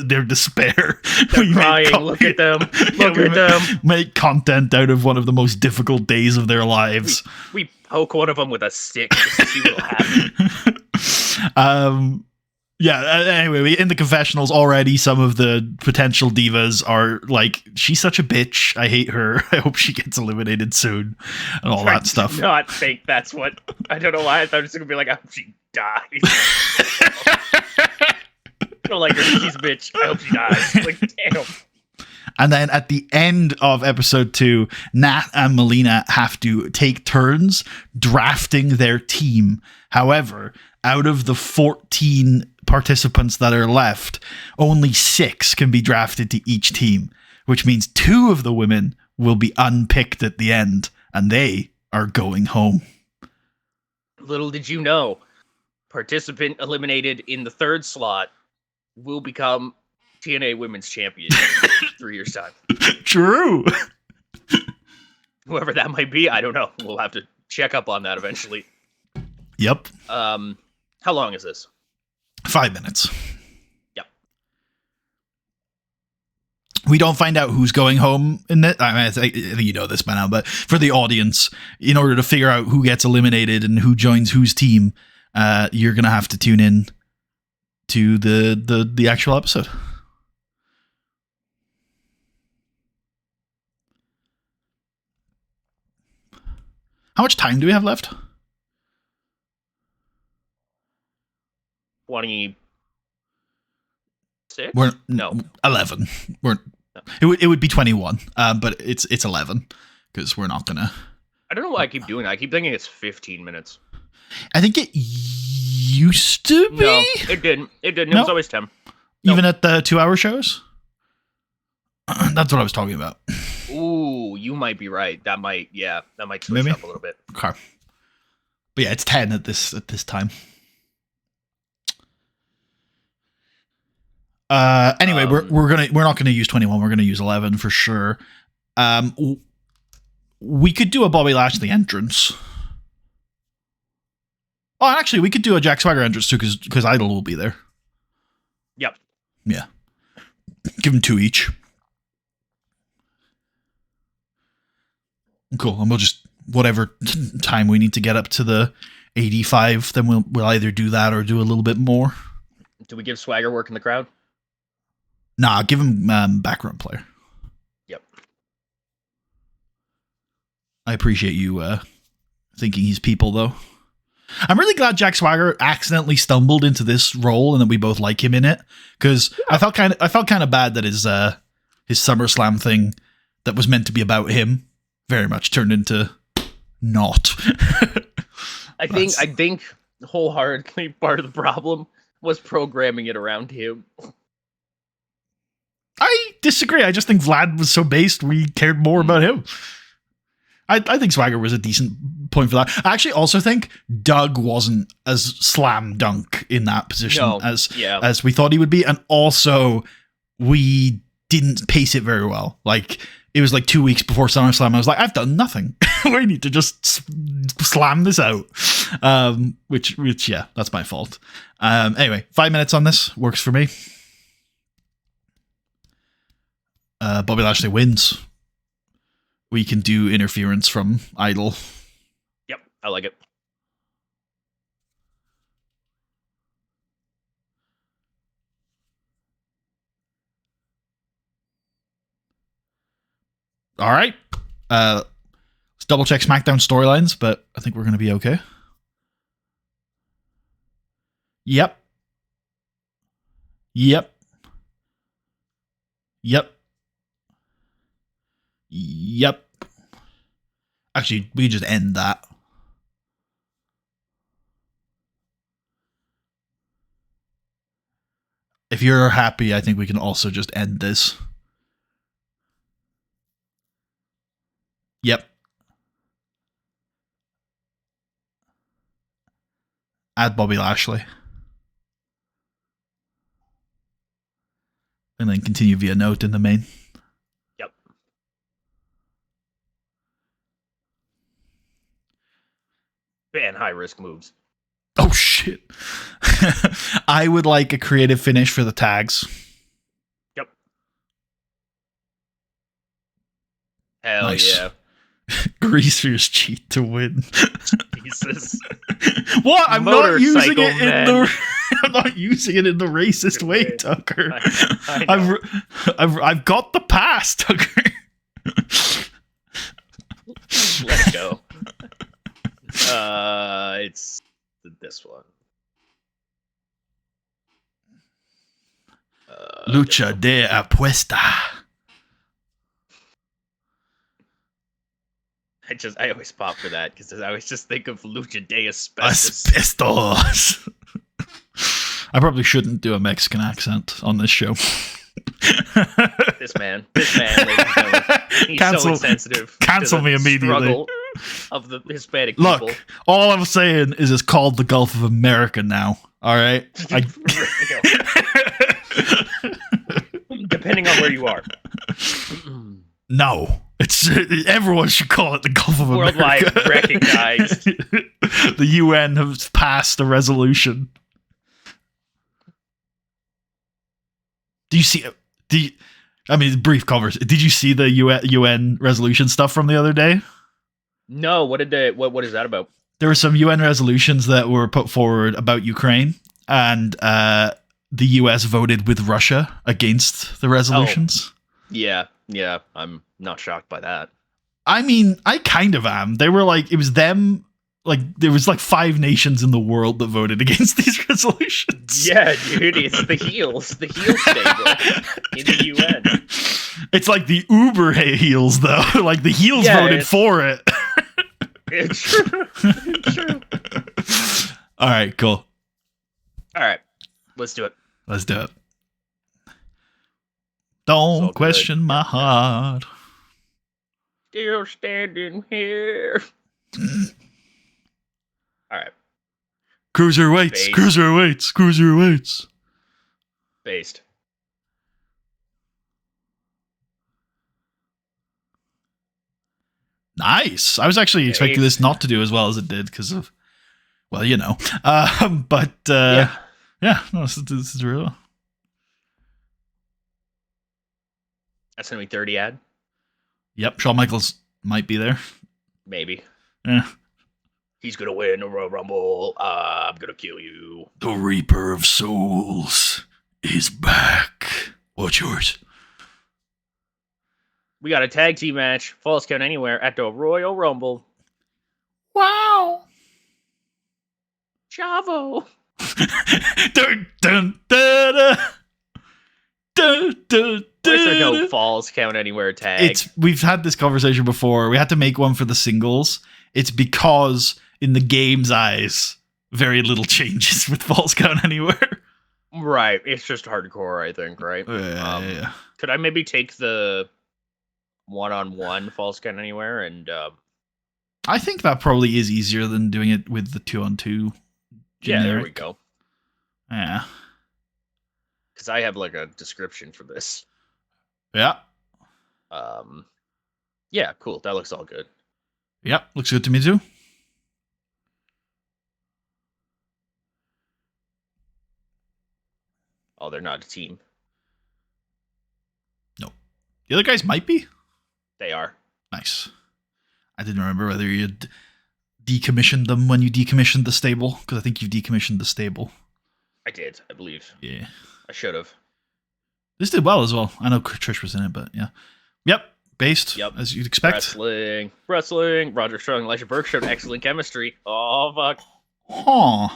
their despair. They're crying. Look at them. Look at them. Make content out of one of the most difficult days of their lives. We poke one of them with a stick just to see what'll happen. Anyway, in the confessionals already, some of the potential divas are like, she's such a bitch. I hate her. I hope she gets eliminated soon. And all that stuff. I do not think that's what... I don't know why. I thought it was going to be like, I hope she dies. I don't like her. She's a bitch. I hope she dies. Like, damn. And then at the end of episode 2, Nat and Melina have to take turns drafting their team. However, out of the 14 participants that are left, only 6 can be drafted to each team, which means 2 of the women will be unpicked at the end, and they are going home. Little did you know, participant eliminated in the 3rd slot will become TNA Women's Champion in 3 years' time. True. Whoever that might be, I don't know. We'll have to check up on that eventually. Yep. How long is this? 5 minutes. Yep. We don't find out who's going home in it. I think you know this by now, but for the audience, in order to figure out who gets eliminated and who joins whose team, you're gonna have to tune in to the actual episode. How much time do we have left? 26? We're no 11. It would be 21, but it's 11 because we're not gonna. I don't know why I keep doing that. I keep thinking it's 15 minutes. I think it used to be. No, it didn't. It didn't. It was always 10. Even at the 2-hour shows. That's what I was talking about. Ooh, you might be right. That might switch up a little bit. Okay. But yeah, it's 10 at this time. Anyway, we're not gonna use 21. We're gonna use 11 for sure. We could do a Bobby Lashley entrance. Oh, actually, we could do a Jack Swagger entrance too, because Idol will be there. Yep. Yeah. Give them 2 each. Cool. And we'll just whatever time we need to get up to the 85, then we'll either do that or do a little bit more. Do we give Swagger work in the crowd? Nah, give him background player. I appreciate you thinking he's people, though. I'm really glad Jack Swagger accidentally stumbled into this role and that we both like him in it, because I felt kind of bad that his SummerSlam thing that was meant to be about him very much turned into not. I think wholeheartedly part of the problem was programming it around him. I disagree. I just think Vlad was so based we cared more about him. I think Swagger was a decent point for that. I actually also think Doug wasn't as slam dunk in that position as we thought he would be, and also we didn't pace it very well. Like, it was like 2 weeks before SummerSlam. I was like, I've done nothing. We need to just slam this out. Which yeah, that's my fault. Anyway, 5 minutes on this works for me. Bobby Lashley wins. We can do interference from Idol. Yep, I like it. All right. Let's double check SmackDown storylines, but I think we're going to be okay. Yep. Yep. Yep. Yep. Actually, we just end that. If you're happy, I think we can also just end this. Yep. Add Bobby Lashley. And then continue via note in the main. Yep. And high risk moves. Oh, shit. I would like a creative finish for the tags. Yep. Hell nice. yeah. Greasers cheat to win. Jesus. What? I'm not using it man. in the. I'm not using it in the racist way, Tucker. I've got the pass, Tucker. Let's go. It's this one. Lucha de apuesta. I always pop for that because I always just think of Lucha de Asbestos. Asbestos. I probably shouldn't do a Mexican accent on this show. This man, ladies and gentlemen, he's so insensitive. Cancel me immediately. Of the Hispanic Look, people. all I'm saying is it's called the Gulf of America now. All right. Depending on where you are. No, it's everyone should call it the Gulf of America. Worldwide recognized. The UN has passed a resolution. Do you see? I mean, brief conversation. Did you see the UN resolution stuff from the other day? No. What is that about? There were some UN resolutions that were put forward about Ukraine, and the US voted with Russia against the resolutions. Oh, yeah. I'm not shocked by that. I mean, I kind of am. They were like, it was them. Like, there was like 5 nations in the world that voted against these resolutions. Yeah, dude, it's the heels stable in the UN. It's like the Uber heels, though. Like, the heels voted for it. It's true. It's true. All right, cool. All right, let's do it. Let's do it. Don't question my heart. Still standing here. All right. Cruiserweights. Based. Nice. I was actually expecting this not to do as well as it did because of, well, you know. But yeah, no, this is real. That's gonna be 30 ad. Yep, Shawn Michaels might be there. Maybe. Yeah. He's gonna win the Royal Rumble. I'm gonna kill you. The Reaper of Souls is back. What's yours? We got a tag team match, Falls Count Anywhere, at the Royal Rumble. Wow. Chavo. Dun, dun, dun, dun. Dun, dun, Why is there no dun. Falls Count Anywhere tag? We've had this conversation before. We had to make one for the singles. It's because in the game's eyes, very little changes with Falls Count Anywhere. Right. It's just hardcore, I think, right? Yeah. Could I maybe take the one-on-one Falls Count Anywhere and I think that probably is easier than doing it with the 2-on-2. yeah, there we go. Yeah. Because I have like a description for this. Yeah. Yeah, cool. That looks all good. Yep, looks good to me too. Oh, they're not a team. No. The other guys might be? They are. Nice. I didn't remember whether you had decommissioned them when you decommissioned the stable, because I think you've decommissioned the stable. I did, I believe. Yeah. I should have. This did well as well. I know Trish was in it, but yeah. Yep. Based, as you'd expect. Wrestling. Roger Strong and Elijah Burke showed excellent chemistry. Oh, fuck. Huh.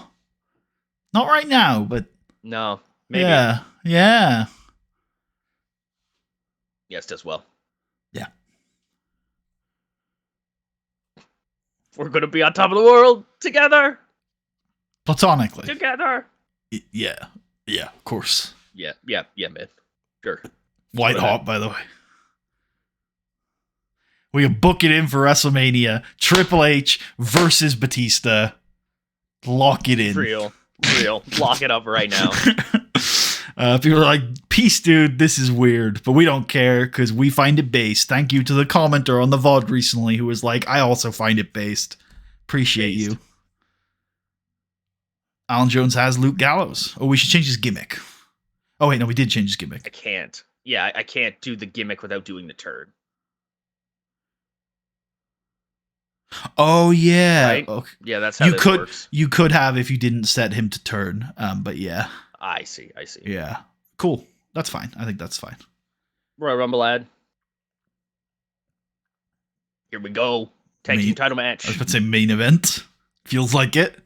Not right now, but... No, maybe. Yeah. Yes, does well. Yeah. We're going to be on top of the world together. Platonically. Together. Yeah, of course. Yeah, man. Sure. White hot, by the way. We can book it in for WrestleMania. Triple H versus Batista. Lock it in. Real. Lock it up right now. People are like, peace, dude, this is weird, but we don't care because we find it based. Thank you to the commenter on the VOD recently who was like, I also find it based. Appreciate you. Alan Jones has Luke Gallows. Oh, we should change his gimmick. Oh, wait, no, we did change his gimmick. I can't. Yeah, I can't do the gimmick without doing the turn. Oh, yeah. Right? Okay. Yeah, that's how works. You could have if you didn't set him to turn, but yeah. I see. Yeah. Cool. That's fine. I think that's fine. Royal Rumble ad. Here we go. Tag team title match. I was about to say main event. Feels like it.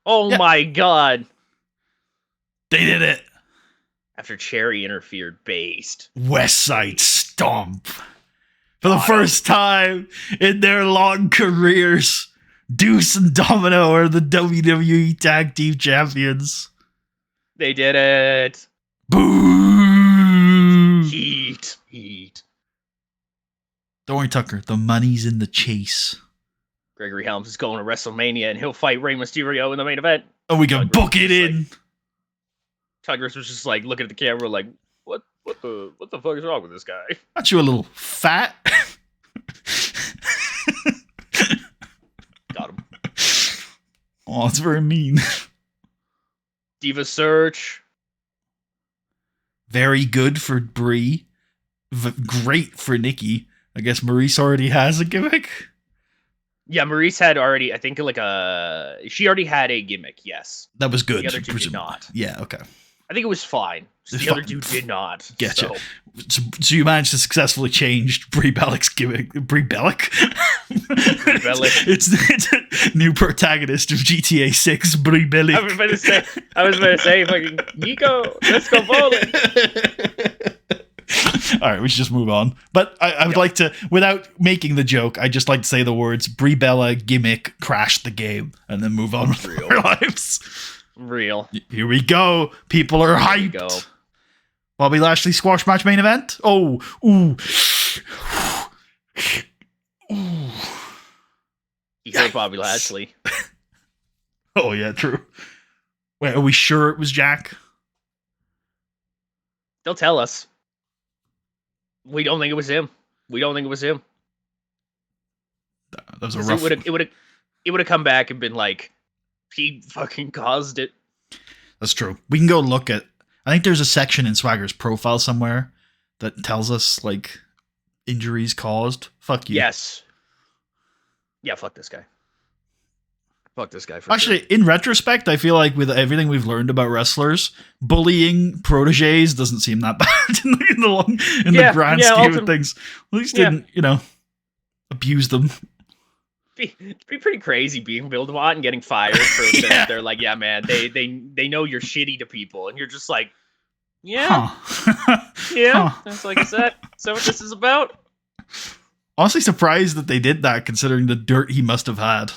Oh my god. They did it. After Cherry interfered, based. West Side Stomp. For the first time in their long careers, Deuce and Domino are the WWE Tag Team Champions. They did it. Boo! Heat. Don't worry, Tucker. The money's in the chase. Gregory Helms is going to WrestleMania, and he'll fight Rey Mysterio in the main event. Oh, we can book it in. Tuggers was just like looking at the camera, like, what the fuck is wrong with this guy? Aren't you a little fat? Got him. Oh, it's very mean. Diva Search. Very good for Brie. Great for Nikki. I guess Maurice already has a gimmick. Yeah, Maurice had already, I think, she already had a gimmick, yes. That was good. The other two did not. Yeah, okay. I think it was fine. The other dude did not. Gotcha. So you managed to successfully change Brie Bellick's gimmick. Brie Bellick? It's a new protagonist of GTA 6, Brie Bellick. I was about to say, fucking, Nico, let's go bowling. All right, we should just move on. But I would like to, without making the joke, I'd just like to say the words Brie Bella gimmick crashed the game and then move on with our lives. Real. Here we go. People are hyped. Bobby Lashley squash match main event. Oh, ooh. He hurt Bobby Lashley. Oh, yeah, true. Wait, are we sure it was Jack? They'll tell us. We don't think it was him. That was a rough... It would have come back and been like, he fucking caused it. That's true. We can go look at... I think there's a section in Swagger's profile somewhere that tells us, like, injuries caused. Fuck you. Yes. Yeah, fuck this guy. Fuck this guy for Actually, sure. in retrospect, I feel like with everything we've learned about wrestlers, bullying proteges doesn't seem that bad in the grand scheme of things. At least didn't, abuse them. It'd be pretty crazy being Bildemont and getting fired for they're like, yeah, man, they know you're shitty to people, and you're just like, yeah, yeah. Huh. It's like, is that what this is about? Honestly, surprised that they did that, considering the dirt he must have had.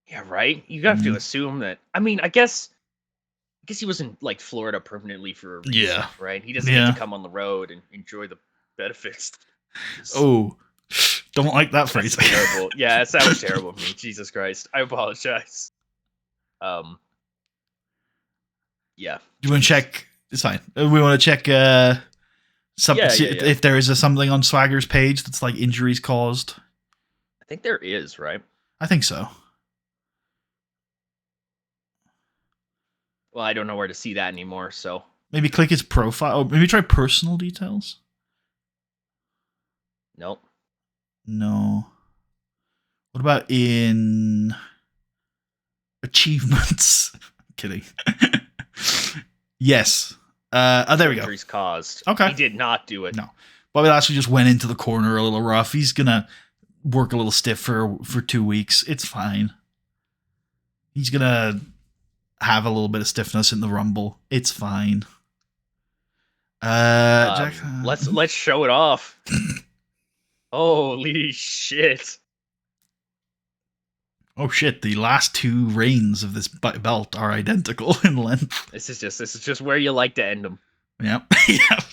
Yeah, right. You have to assume that. I mean, I guess he was in like Florida permanently for a reason, right? He doesn't get to come on the road and enjoy the benefits. Oh, don't like that phrase. Terrible. Yeah, that was terrible for me. Jesus Christ, I apologize. Yeah. Do you want to check? It's fine. We want to check if there is something on Swagger's page that's like injuries caused. I think there is, right? I think so. Well, I don't know where to see that anymore, so maybe click his profile. Maybe try personal details. Nope. No. What about in achievements? Kidding. Yes. There we go. Injuries caused. Okay. He did not do it. No. Bobby Lashley just went into the corner a little rough. He's gonna work a little stiff for 2 weeks. It's fine. He's gonna have a little bit of stiffness in the Rumble. It's fine. Jack, let's show it off. Holy shit. Oh shit, the last 2 reigns of this belt are identical in length. This is just where you like to end them. Yep. Yep.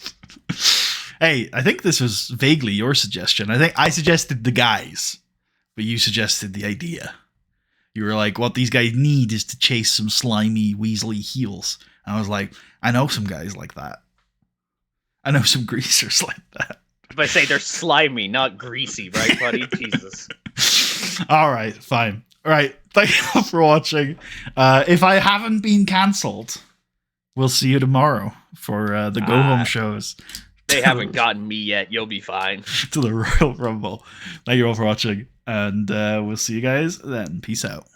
Hey, I think this was vaguely your suggestion. I think I suggested the guys, but you suggested the idea. You were like, what these guys need is to chase some slimy, weaselly heels. And I was like, I know some guys like that. I know some greasers like that. But I say they're slimy, not greasy, right, buddy? Jesus. All right, fine. All right, thank you for watching. If I haven't been cancelled, we'll see you tomorrow for the go-home shows. They haven't gotten me yet. You'll be fine. To the Royal Rumble. Thank you all for watching, and we'll see you guys then. Peace out.